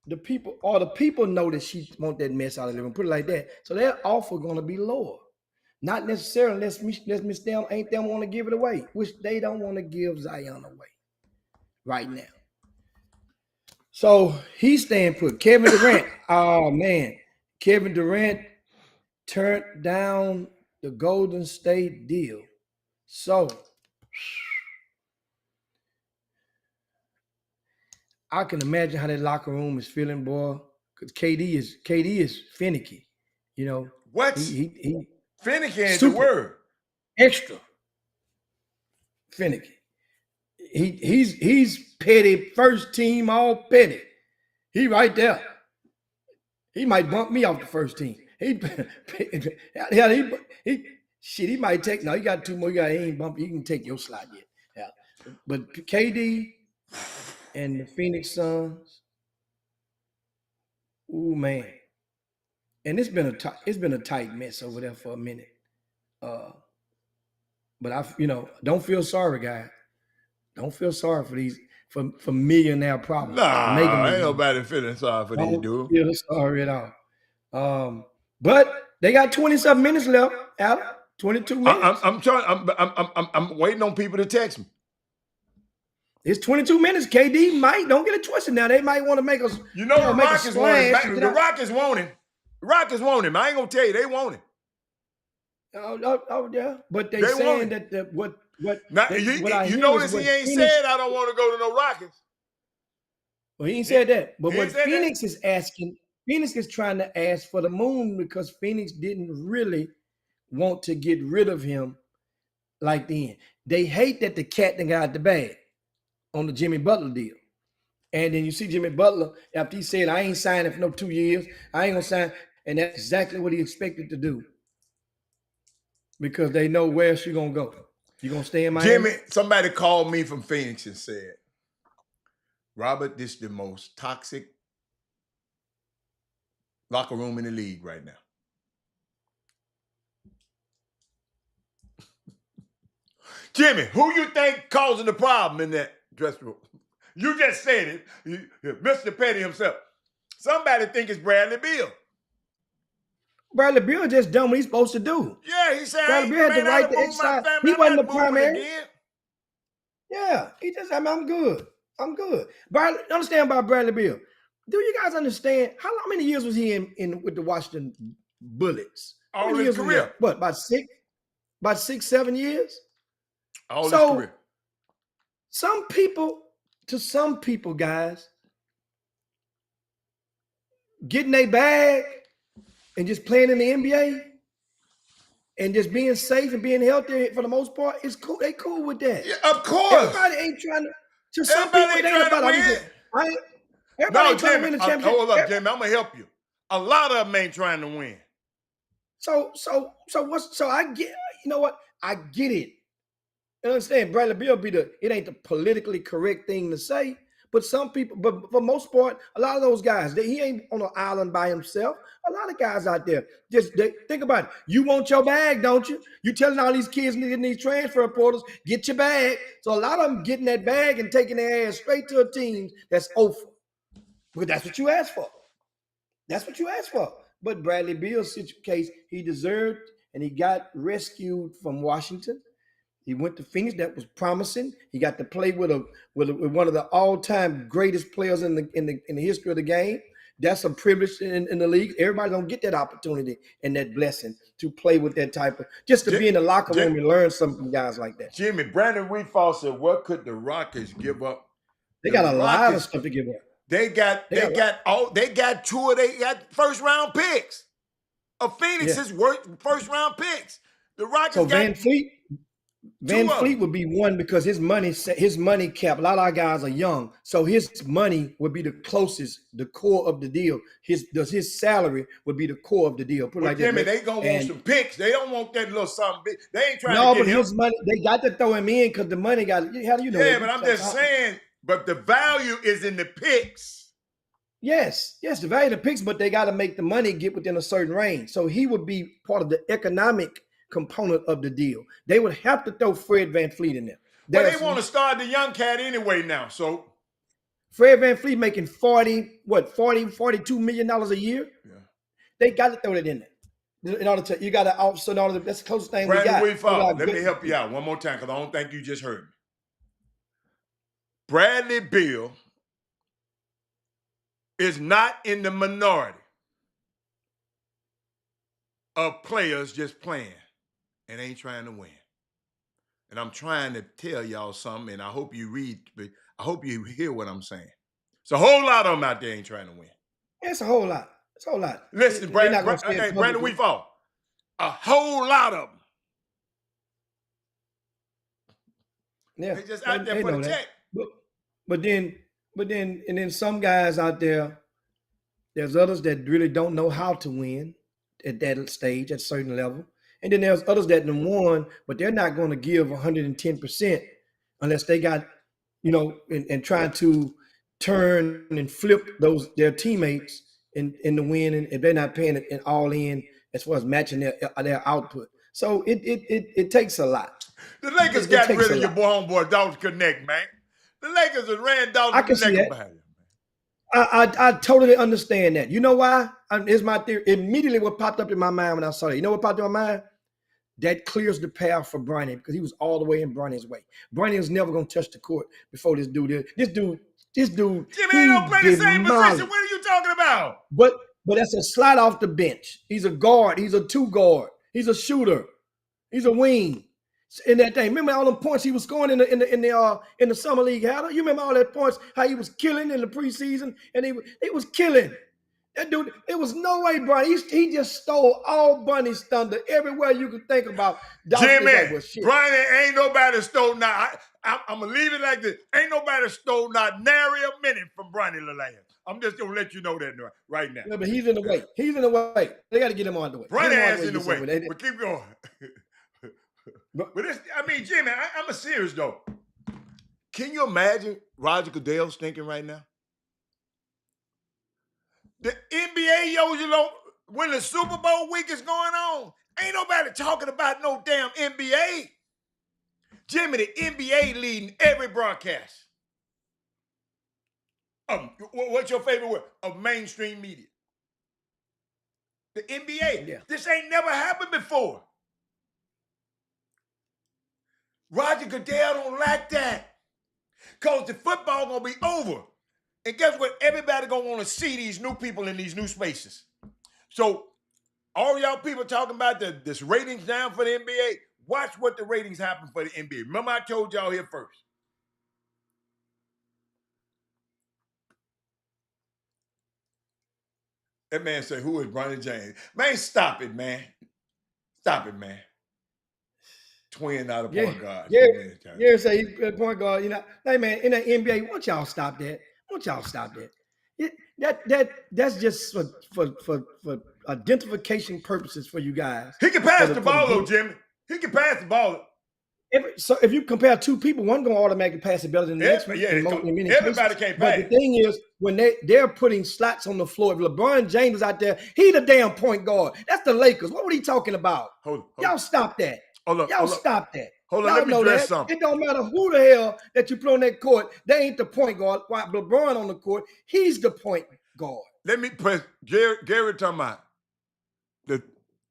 the people know that she want that mess out of the living room. Put it like that. So their offer gonna be lower. Not necessarily unless Miss Them ain't them want to give it away, which they don't want to give Zion away right now. So he's staying put. Kevin Durant, oh man, Kevin Durant turned down the Golden State deal. So I can imagine how that locker room is feeling, boy. Because KD is finicky, you know. What? He Finicky ain't the Super word. extra finicky. He's petty, first team, all petty. He right there. He might bump me off the first team. He shit. He might take. No, he got 2 more. He ain't bump. He can take your slot yet. Yeah, but KD and the Phoenix Suns. Ooh man, and it's been a tight mess over there for a minute. But don't feel sorry, guys. Don't feel sorry for these for millionaire problems. Make them. Nah, ain't nobody feeling sorry for these Don't dudes. feel sorry at all. But they got 27 minutes left. Adam, 22 minutes. I'm waiting on people to text me. It's 22 minutes. KD might don't get it twisted now. They might want to make us. You know the make a Rockets want him. splash and get The out. Rockets want him. The Rockets want him. I ain't gonna tell you, they want him. Oh yeah, but they They saying want that what Now, what I you hear notice is he what ain't Phoenix, said I don't want to go to no Rockets. Well, he ain't said that. But He what ain't said that. Phoenix is asking, Phoenix is trying to ask for the moon because Phoenix didn't really want to get rid of him like then. They hate that the cat done got out the bag on the Jimmy Butler deal. And then you see Jimmy Butler, after he said, I ain't signing for no 2 years, I ain't gonna sign. And that's exactly what he expected to do. Because they know where she gonna go. You gonna stay in Miami? Jimmy, somebody called me from Phoenix and said, Robert, this is the most toxic locker room in the league right now. Jimmy, who you think causing the problem in that dressing room? You just said it. Mr. Petty himself. Somebody think it's Bradley Beal. Bradley Beal just done what he's supposed to do. Yeah, he said, Bradley Beal had to write the exercise. He wasn't the primary. Again. Yeah, he just, I'm good. I'm good. Bradley, understand about Bradley Beal. Do you guys understand how many years was he in with the Washington Bullets? All his career. What, about 6, 7 years? All his career. Some people, guys, getting a bag and just playing in the NBA and just being safe and being healthy for the most part is cool. They cool with that. Yeah, of course. Everybody ain't trying to. To some people, it ain't about win. Everybody ain't trying to win the championship. Hold up, Jamie. I'm gonna help you. A lot of them ain't trying to win. So I get. You know what? I get it. You understand? Bradley Beal it ain't the politically correct thing to say, but some people, but for most part, a lot of those guys, he ain't on an island by himself. A lot of guys out there, think about it. You want your bag, don't you? You telling all these kids getting these transfer portals, get your bag. So a lot of them getting that bag and taking their ass straight to a team that's over. Because that's what you asked for. That's what you asked for. But Bradley Beal's case, he deserved, and he got rescued from Washington. He went to Phoenix. That was promising. He got to play with one of the all-time greatest players in the history of the game. That's a privilege in the league. Everybody don't get that opportunity and that blessing to play with that type of, just to be in the locker room and learn something from guys like that. Jimmy, Brandon Wheatfall said, what could the Rockets give up? They got a lot of stuff to give up. They got first round picks of Phoenix's first round picks. The Rockets so Van Fleet would be one because his money cap. A lot of our guys are young, so his money would be the closest, the core of the deal. His salary would be the core of the deal. Put it like Jimmy, that. they gonna want some picks. They don't want that little something big. They ain't trying to get him. His money, they got to throw him in because the money got. How do you know? Yeah, but I'm just saying. But the value is in the picks. Yes, the value of the picks, but they got to make the money get within a certain range. So he would be part of the economic component of the deal. They would have to throw Fred VanVleet in there. But they want to start the young cat anyway now. So Fred VanVleet making $42 million a year. Yeah. They got to throw that in there. In order to, you got to also in order. That's the closest thing Brandon we got. Let me help you out one more time because I don't think you just heard me. Bradley Beal is not in the minority of players just playing and ain't trying to win. And I'm trying to tell y'all something, and I hope you hear what I'm saying. It's a whole lot of them out there ain't trying to win. It's a whole lot. It's a whole lot. Listen, Brandon Wheatfall, A whole lot of them. Yeah, They just out there for the know that. check. But then some guys out there, there's others that really don't know how to win at that stage, at a certain level. And then there's others that done won, but they're not going to give 110% unless they got, and trying to turn and flip their teammates in the win, and if they're not paying it all in as far as matching their output. So it takes a lot. The Lakers It got takes rid a of your lot. boy homeboy Dalton Connect, man. The Lakers have ran I Dalton can see Connect that. behind him. I totally understand that. You know why? It's my theory. Immediately, what popped up in my mind when I saw that. You know what popped in my mind? That clears the path for Bronny because he was all the way in Bronny's way. Bronny was never gonna touch the court before this dude did. This dude, Jimmy ain't he don't play the same position. demolished. What are you talking about? But that's a slide off the bench. He's a guard. He's a two guard. He's a shooter. He's a wing. In that thing, remember all the points he was scoring in the summer league? Had you remember all that points? How he was killing in the preseason, and he was killing. That dude, it was no way, Bronny. He just stole all Bunny's thunder everywhere you could think about. Jimmy, Like, well, shit. Brian, ain't nobody stole not. I'm gonna leave it like this. Ain't nobody stole not nary a minute from Bronny Lalande. I'm just gonna let you know that right now. Yeah, but he's in the way. He's in the way. They got to get him on the way. Bronny ass in the way. But keep going. But Jimmy, I'm a serious though. Can you imagine Roger Goodell's thinking right now? The NBA, when the Super Bowl week is going on, ain't nobody talking about no damn NBA. Jimmy, the NBA leading every broadcast. What's your favorite word? Of mainstream media. The NBA. Yeah. This ain't never happened before. Roger Goodell don't like that. Because the football gonna be over. And guess what? Everybody gonna want to see these new people in these new spaces. So all y'all people talking about this ratings down for the NBA, watch what the ratings happen for the NBA. Remember I told y'all here first. That man said, who is Bronny James? Man, stop it, man. Stop it, man. Twin out of point guard. Yeah, say he's point guard. Hey man, in the NBA, won't y'all stop that? That's just for identification purposes for you guys. He can pass the ball though, Jimmy. He can pass the ball. If you compare two people, one gonna automatically pass it better than the next one. Everybody can't pass. But the thing is, when they're putting slots on the floor, if LeBron James is out there, he the damn point guard. That's the Lakers. What were he talking about? Y'all stop that. Stop that. Hold on, let me address something. It don't matter who the hell that you put on that court. They ain't the point guard. While LeBron on the court, he's the point guard. Let me press Gary talking about the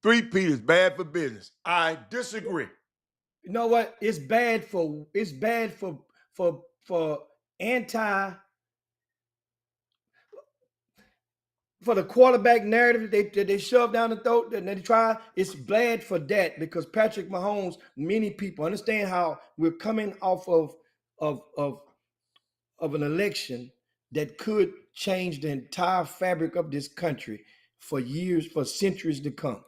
3-peat is bad for business. I disagree. You know what? It's bad for for the quarterback narrative they shove down the throat and they try. It's bad for that because Patrick Mahomes, many people understand how we're coming off of an election that could change the entire fabric of this country for years, for centuries to come.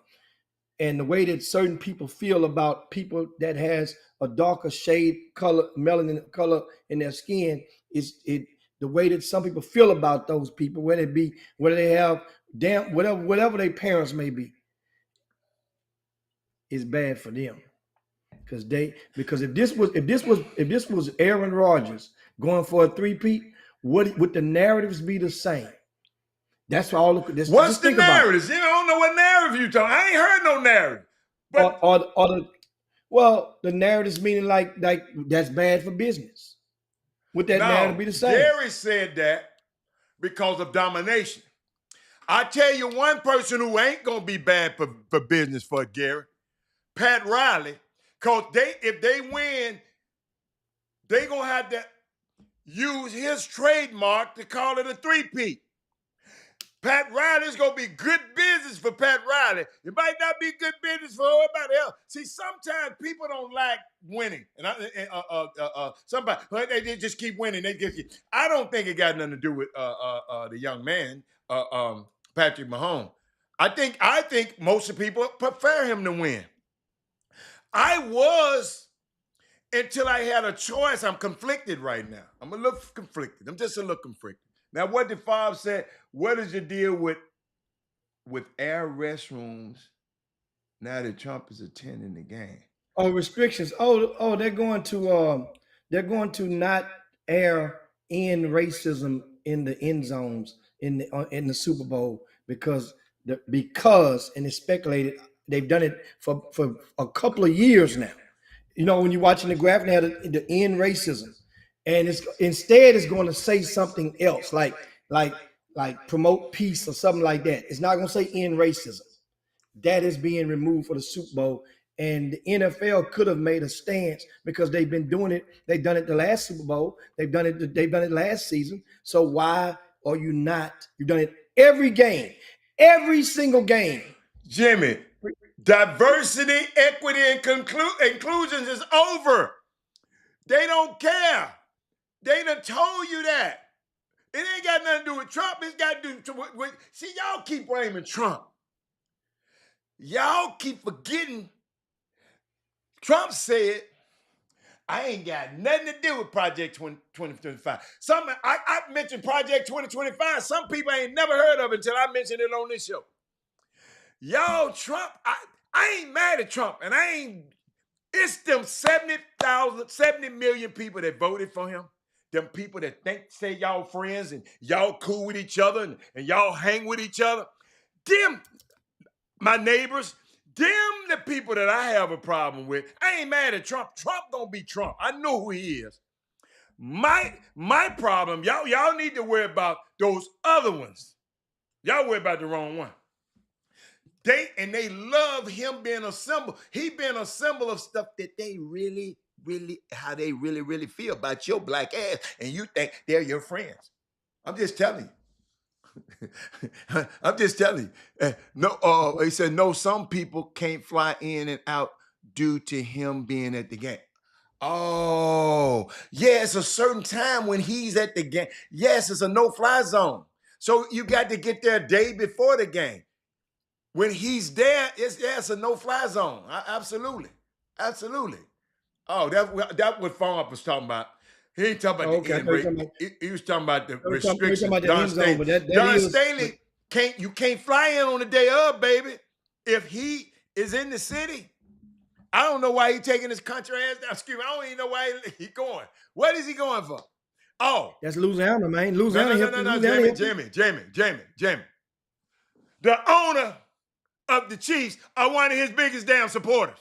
And the way that certain people feel about people that has a darker shade color, melanin color in their skin is the way that some people feel about those people, whether they have whatever their parents may be, is bad for them. Because if this was Aaron Rodgers going for a 3-peat, would the narratives be the same? That's all. What's the narrative? You don't know what narrative you talking. I ain't heard no narrative. But the narratives meaning like that's bad for business. Would that narrative be the same? Gary said that because of domination. I tell you one person who ain't gonna be bad for business for Gary, Pat Riley, because if they win, they gonna have to use his trademark to call it a 3-peat. Pat Riley's gonna be good business for Pat Riley. It might not be good business for everybody else. See, sometimes people don't like winning, and somebody they just keep winning. I don't think it got nothing to do with the young man, Patrick Mahomes. I think most of the people prefer him to win. I was until I had a choice. I'm conflicted right now. I'm a little conflicted. I'm just a little conflicted. Now, what did Favre say? What is your deal with air restrooms now that Trump is attending the game? Oh, restrictions. Oh, they're going to not air in racism in the end zones in the Super Bowl because and it's speculated they've done it for a couple of years now. You know, when you're watching the graph, they had the end racism, and it's going to say something else like promote peace or something like that. It's not going to say end racism. That is being removed for the Super Bowl. And the NFL could have made a stance because they've been doing it. They've done it the last Super Bowl. They've done it last season. So why are you not? You've done it every game, every single game. Jimmy, diversity, equity, and inclusions is over. They don't care. They done told you that. It ain't got nothing to do with Trump. It's got to do with see, y'all keep blaming Trump. Y'all keep forgetting. Trump said, I ain't got nothing to do with Project 2025. I mentioned Project 2025. Some people ain't never heard of it until I mentioned it on this show. Y'all, Trump, I ain't mad at Trump, and it's them 70 million people that voted for him. Them people that say y'all friends and y'all cool with each other and y'all hang with each other. Them, my neighbors, them the people that I have a problem with. I ain't mad at Trump. Trump gonna be Trump. I know who he is. My problem, y'all need to worry about those other ones. Y'all worry about the wrong one. They love him being a symbol. He been a symbol of stuff that they really, how they really feel about your black ass, and you think they're your friends. I'm just telling you. I'm just telling you. He said, no, some people can't fly in and out due to him being at the game. Oh, yeah, it's a certain time when he's at the game. Yes, it's a no-fly zone. So you got to get there a day before the game. When he's there, it's a no-fly zone. Absolutely. Oh, that what Favre was talking about. He ain't talking about the end rate. He was talking about the restrictions. Don Staley can't fly in on the day of, baby. If he is in the city, I don't know why he taking his country ass down. Excuse me, I don't even know why he going. What is he going for? Oh, that's Louisiana, man. Louisiana. No, Jamie. The owner of the Chiefs are one of his biggest damn supporters.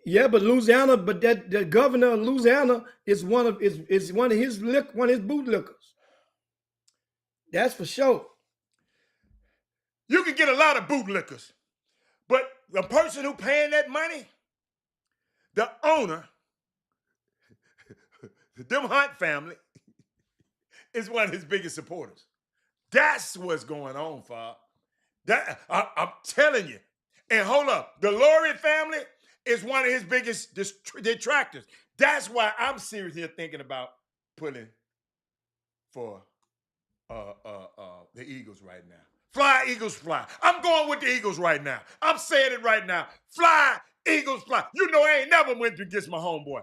Yeah, but Louisiana, the governor of Louisiana is one of his bootlickers. That's for sure. You can get a lot of bootlickers, but the person who paying that money, the owner, them Hunt family, is one of his biggest supporters. That's what's going on, Fob. I'm telling you. And hold up, the Laurie family is one of his biggest detractors. That's why I'm seriously thinking about pulling for the Eagles right now. Fly, Eagles, fly. I'm going with the Eagles right now. I'm saying it right now. Fly, Eagles, fly. You know I ain't never went against my homeboy.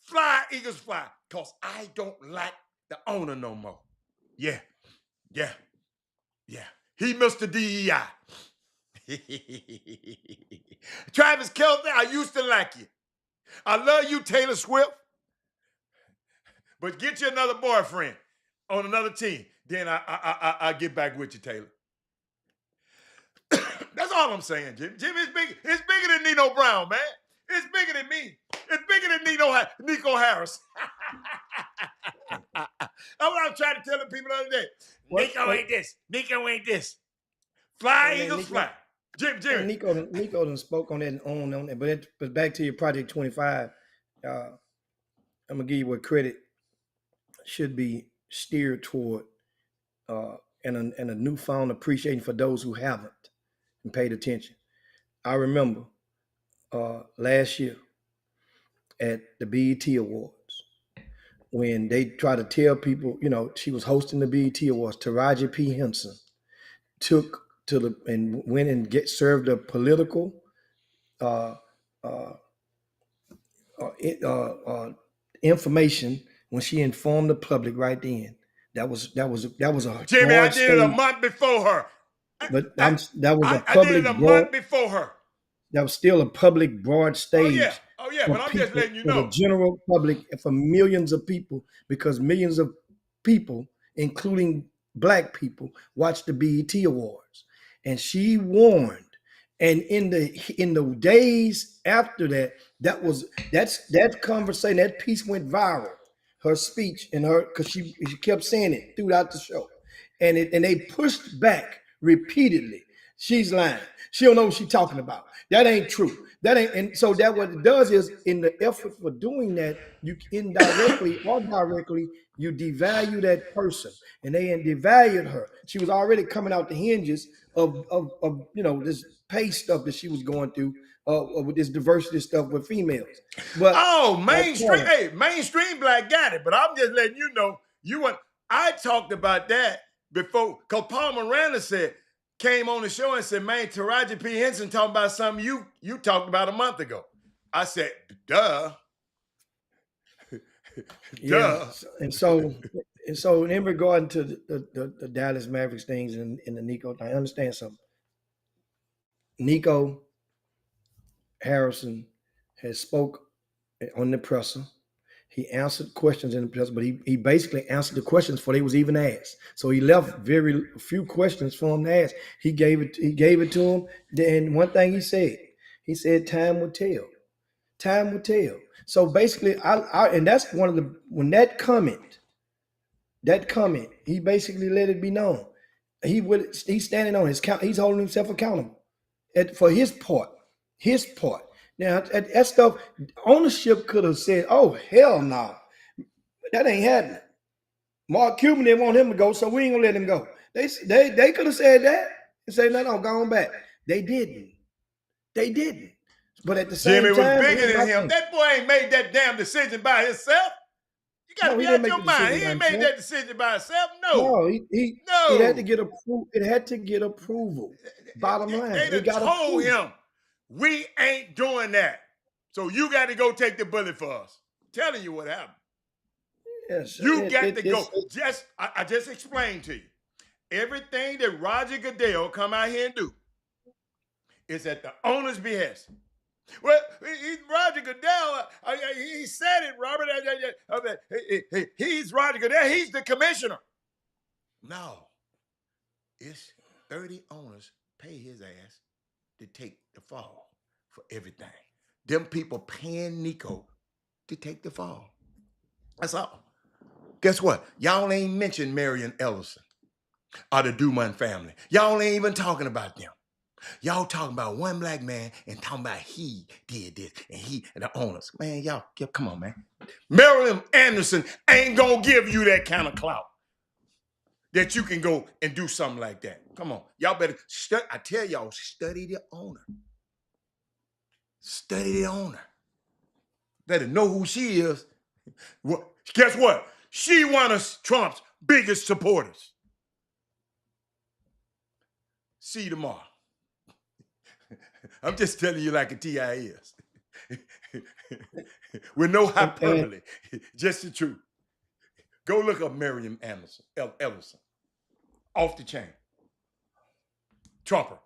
Fly, Eagles, fly. Because I don't like the owner no more. Yeah. He Mr. DEI. Travis Kelce, I used to like you. I love you, Taylor Swift. But get you another boyfriend on another team. Then I'll get back with you, Taylor. That's all I'm saying, Jim. Jim is big. It's bigger than Nino Brown, man. It's bigger than me. It's bigger than Nico Harris. That's what I was trying to tell the people the other day. Nico ain't this. Nico ain't this. Fly, Eagles, fly. Jim. Nico done spoke on that and on that. But back to your Project 25, I'm gonna give you what credit should be steered toward, and a newfound appreciation for those who haven't and paid attention. I remember last year at the BET Awards when they tried to tell people, she was hosting the BET Awards. Taraji P. Henson took and went and served a political uh, uh, uh, information when she informed the public right then. That was a Jimmy, I broad did it a stage, month before her. but I, that was a I did it public a broad. month before her. That was still a public broad Oh stage yeah, for but I'm just people, letting you for the know. general public, and for millions of people, because millions of people, including black people, watched the BET Awards, and she warned. And in the days after that, that conversation, that piece went viral. Her speech and her, because she kept saying it throughout the show, and they pushed back repeatedly. She's lying. She don't know what she's talking about. That ain't true. That ain't. And so that what it does is, in the effort for doing that, you indirectly or directly, you devalue that person, and they devalued her. She was already coming out the hinges of this pay stuff that she was going through, with this diversity stuff with females. But Oh, like, mainstream. Hey, mainstream black got it, but I'm just letting you know. I talked about that before, because Paul Miranda came on the show and said, "Man, Taraji P. Henson talking about something you talked about a month ago." I said, "Duh, yeah, duh." and so in regard to the Dallas Mavericks things and the Nico, I understand something. Nico Harrison has spoke on the presser. He answered questions in the presser, but he basically answered the questions before they was even asked. So he left very few questions for him to ask. He gave it to him. Then one thing he said, "Time will tell. Time will tell." So basically, and that's one of the when that comment, he basically let it be known. He's standing on his count. He's holding himself accountable for his part. His part. Now that stuff, ownership could have said, "Oh hell no, that ain't happening." Mark Cuban didn't want him to go, so we ain't gonna let him go. They could have said that and say, "No, go on back." They didn't. They didn't. But at the Jimmy same was time, bigger here's than my him. thing. That boy ain't made that damn decision by himself. You got to No, be he didn't out make your the mind. decision He by ain't made himself. that decision by himself. No, No, it had to no. get approved. It had to get approval. Bottom line, They it done got told approved. him, we ain't doing that. So you got to go take the bullet for us. I'm telling you what happened. Yes, You got to it's go. I just explained to you. Everything that Roger Goodell come out here and do is at the owner's behest. Well, Roger Goodell, he said it, Robert. He's Roger Goodell. He's the commissioner. No, it's 30 owners pay his ass to take the fall for everything. Them people paying Nico to take the fall. That's all. Guess what? Y'all ain't mentioned Marion Ellison or the Dumont family. Y'all ain't even talking about them. Y'all talking about one black man and talking about he did this and the owners. Man, y'all, come on, man. Marilyn Anderson ain't gonna give you that kind of clout that you can go and do something like that. Come on. Y'all better study. I tell y'all, study the owner. Study the owner. Better know who she is. Guess what? She one of Trump's biggest supporters. See you tomorrow. I'm just telling you like a TI is. With no hyperbole. Just the truth. Go look up Miriam Ellison. Off the chain. Trumper.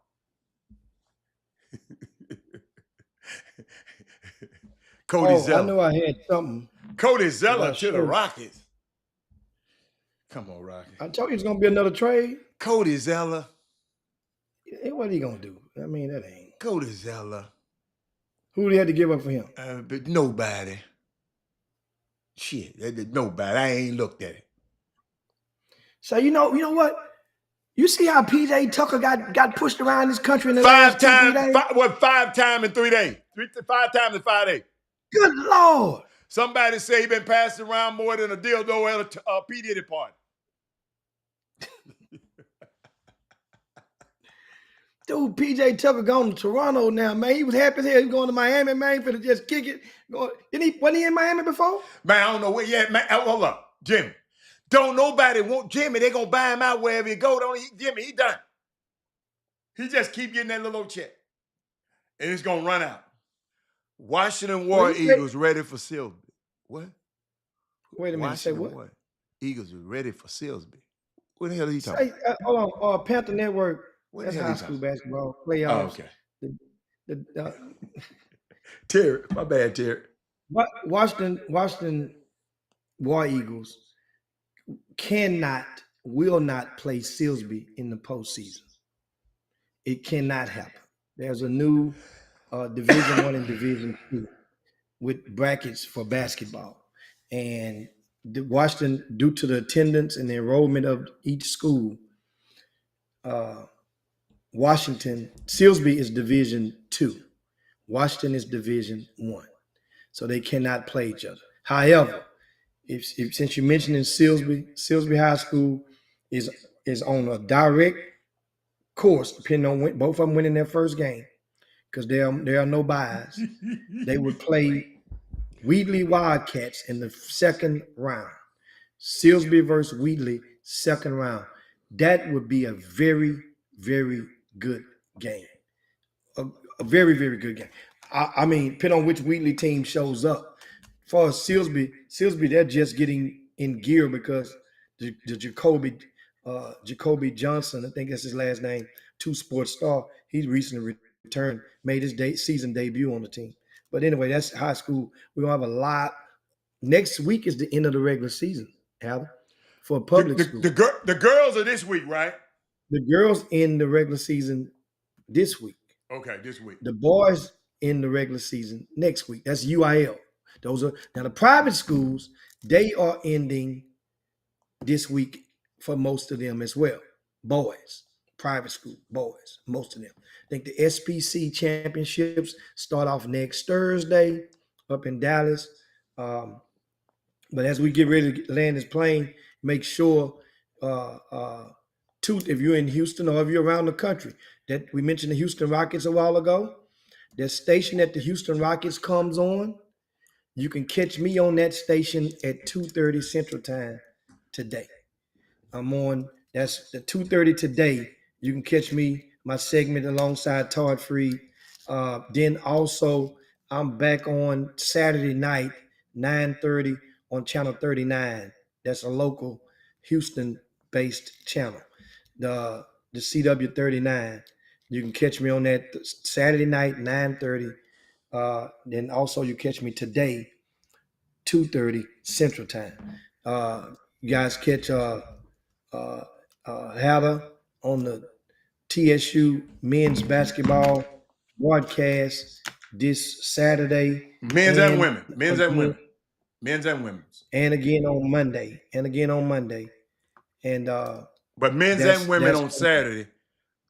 Cody Zeller. I knew I had something. Cody Zeller to the Rockets. Come on, Rockets. I told you it's gonna be another trade. Cody Zeller. What are he gonna do? I mean, that ain't Cody Zeller. Who they had to give up for him? But nobody. Shit, nobody. I ain't looked at it. So you know what? You see how PJ Tucker got pushed around this country in the Five last 2-3 days? times. 5 times in 3 days? 5 times in 5 days. Good Lord. Somebody say he been passed around more than a dildo at a P. Diddy party. Dude, PJ Tucker going to Toronto now, man. He was happy as hell. He going to Miami, man, for to just kick it. Wasn't he in Miami before? Man, I don't know where yet. Man, hold up, Jimmy. Don't nobody want Jimmy. They gonna buy him out wherever he go. Jimmy, he done. He just keep getting that little check, and it's gonna run out. Washington Well, War he said, Eagles ready for Silsby. What? wait a minute. Say Washington what? War Eagles is ready for Silsby. What the hell are you talking Say, about? hold on. Panther Network. What the That's hell are high you talking school about? basketball Oh, playoffs. okay. The, the Terry, my bad, Terry. Washington War Eagles cannot, will not play Silsby in the postseason. It cannot happen. There's a new Division One and Division Two with brackets for basketball, and Washington, due to the attendance and the enrollment of each school, uh, Washington Silsby is Division Two. Washington is Division One, so they cannot play each other. However, if since you mentioned in Silsby High School is on a direct course, depending on when both of them winning their first game, because there are no buys. They would play Wheatley Wildcats in the second round. Silsby versus Wheatley, second round. That would be a very, very good game. A, a very, very good game. I mean, depending on which Wheatley team shows up. As far as Silsby, they're just getting in gear because the Jacoby Johnson, I think that's his last name, two-sport star. He's recently returned, made his season debut on the team. But anyway, that's high school. We're gonna have a lot. Next week is the end of the regular season, Adam, for The, public the, school. the girls are this week, right? The girls in the regular season this week. Okay, this week. The boys in the regular season next week. That's UIL. Those are now the private schools. They are ending this week for most of them as well. Boys, private school boys, most of them. I think the SPC championships start off next Thursday up in Dallas. But as we get ready to land this plane, make sure if you're in Houston or if you're around the country, that we mentioned the Houston Rockets a while ago. The station that the Houston Rockets comes on, you can catch me on that station at 2:30 Central Time today. I'm on, that's the 2:30 today. You can catch me, my segment alongside Todd Free. Then also, I'm back on Saturday night, 9:30 on Channel 39. That's a local Houston-based channel. The CW 39. You can catch me on that Saturday night, 9:30. Then also you catch me today, 2:30 Central Time. You guys catch Hatter on the TSU men's basketball broadcast this Saturday Men's and women. Men's and women. Men's and women's. and again on Monday. And But men's and women that's on Saturday,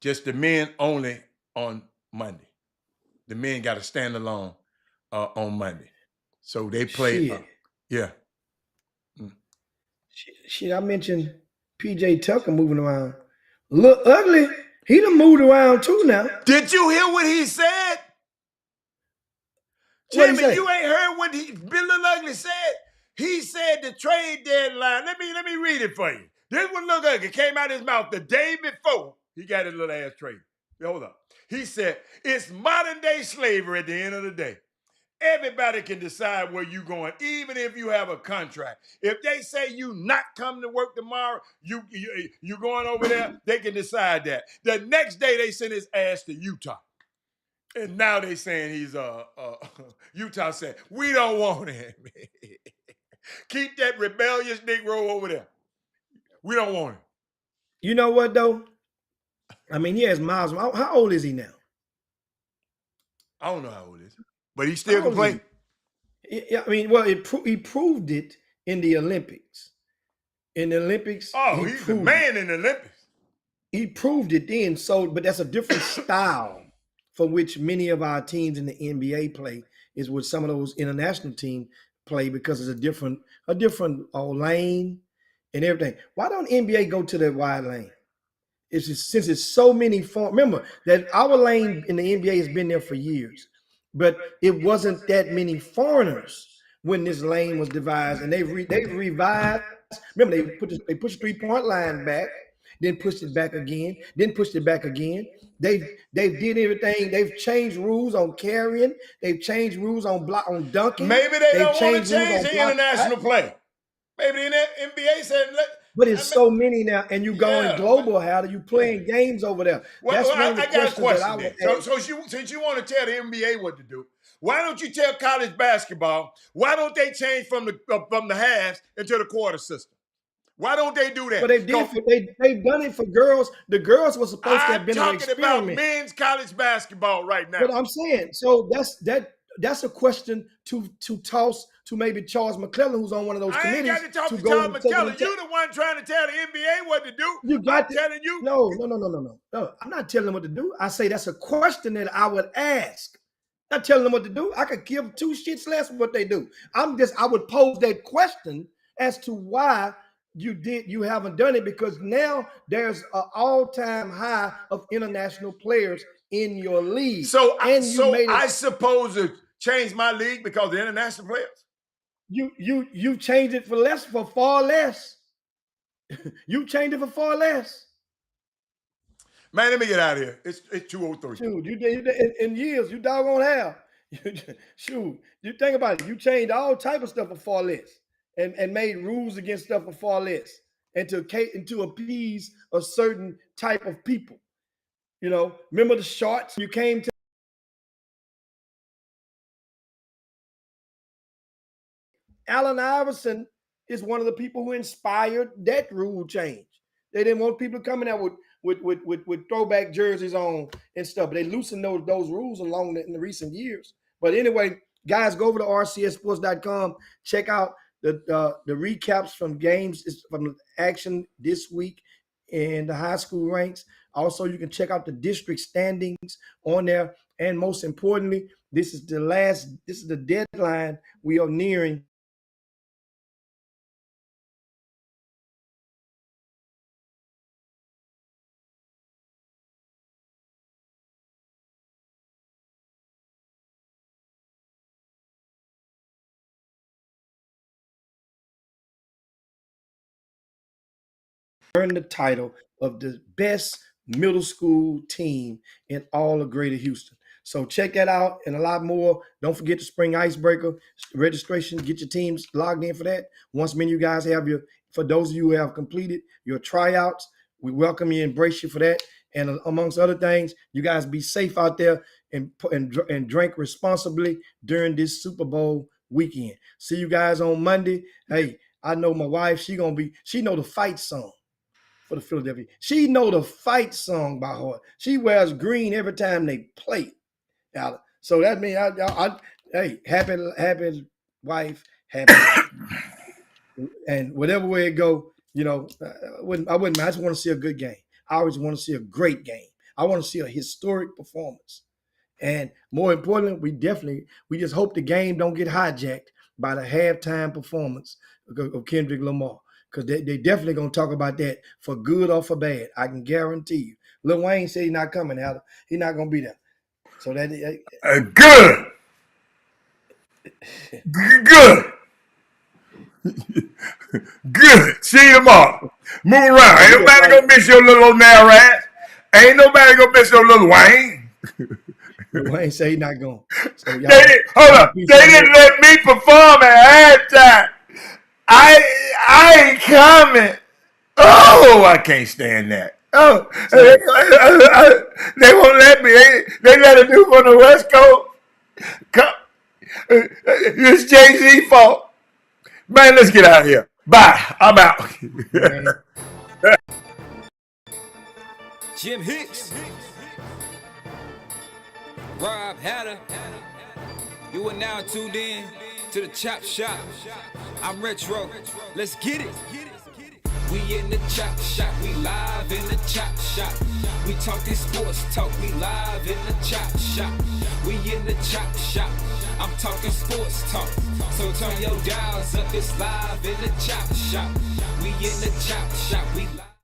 just the men only on Monday. The men got to stand alone on Monday. So they play. shit. Yeah. Shit, I mentioned PJ Tucker moving around. Look ugly. He done moved around too now. Did you hear what he said? What'd he Jimmy, say? you ain't heard what Bill Ugly said? He said the trade deadline. Let me read it for you. This one Look Ugly came out of his mouth the day before he got his little ass traded. Hold up. He said, it's modern day slavery at the end of the day. Everybody can decide where you're going, even if you have a contract. If they say you not coming to work tomorrow, you going over there, they can decide that. The next day they send his ass to Utah. And now they saying he's Utah said, we don't want him. Keep that rebellious Negro over there. We don't want him. You know what though? I mean, he has miles. How old is he now? I don't know how old he is, but he still can play. I mean, well, he proved it in the Olympics. In the Olympics, Oh, he's the man in the Olympics. He proved it then. So, but that's a different style for which many of our teams in the NBA play is what some of those international teams play because it's a different lane and everything. Why don't NBA go to that wide lane? It's just, since it's so many remember that our lane in the NBA has been there for years, but it wasn't that many foreigners when this lane was devised, and they've revised. Remember, they pushed the 3-point line back, then pushed it back again, then pushed it back again. They've did everything. They've changed rules on carrying. They've changed rules on dunking. Maybe they They've don't want changed to rules change on the block. international play. Maybe the NBA said, But it's so many now, and you going global. How are you playing games over there? Well, That's one of the I got a questions that I question would then. ask. So since you want to tell the NBA what to do, why don't you tell college basketball? Why don't they change from the halves into the quarter system? Why don't they do that? But they've done it for girls. The girls were supposed to have I'm been an talking about experiment. men's college basketball right now. But I'm saying, so that's a question to toss to maybe Charles McClellan, who's on one of those committees. I ain't got to talk to go Charles and take it McClellan. You the one trying to tell the NBA what to do. You got telling you. No. I'm not telling them what to do. I say that's a question that I would ask. Not telling them what to do. I could give two shits less what they do. I would pose that question as to why you haven't done it, because now there's an all-time high of international players in your league. So I I suppose to change my league because of the international players. You changed it for far less. You changed it for far less. Man, let me get out of here. It's 2:03. Shoot, you in years, you doggone have. Shoot, you think about it. You changed all type of stuff for far less, and made rules against stuff for far less, and to appease a certain type of people. You know, remember the shorts? You came to Allen Iverson is one of the people who inspired that rule change. They didn't want people coming out with throwback jerseys on and stuff. But they loosened those rules in the recent years. But anyway, guys, go over to rcsports.com. Check out the recaps from games from the action this week in the high school ranks. Also, you can check out the district standings on there. And most importantly, this is the deadline we are nearing. Earn the title of the best middle school team in all of Greater Houston. So check that out and a lot more. Don't forget the spring icebreaker registration. Get your teams logged in for that. Once many of you guys have for those of you who have completed your tryouts, we welcome you, embrace you for that. And amongst other things, you guys be safe out there and drink responsibly during this Super Bowl weekend. See you guys on Monday. Hey, I know my wife, she know the fight song for the Philadelphia. She know the fight song by heart. She wears green every time they play. So that means hey, happy wife, happy life. And whatever way it go, you know, I wouldn't mind. I just want to see a good game. I always want to see a great game. I want to see a historic performance. And more importantly, we just hope the game don't get hijacked by the halftime performance of Kendrick Lamar. Because they definitely going to talk about that for good or for bad. I can guarantee you. Lil Wayne said he's not coming out. He's not going to be there. So that good. Good. See you tomorrow. Move around. Ain't nobody going to miss your little old narrow ass. Ain't nobody going to miss your little Wayne. Lil Wayne said he's not going. So hold up. They didn't let me perform at halftime. I ain't coming. Oh, I can't stand that. Oh, they won't let me. They let it do from the West Coast. It's Jay-Z's fault. Man, let's get out of here. Bye. I'm out. Jim Hicks. Rob Hatter. You are now tuned in to the Chop Shop. I'm Retro. Let's get it. We in the Chop Shop. We live in the Chop Shop. We talking sports talk. We live in the Chop Shop. We in the Chop Shop. I'm talking sports talk. So turn your dials up. It's live in the Chop Shop. We in the Chop Shop. We live.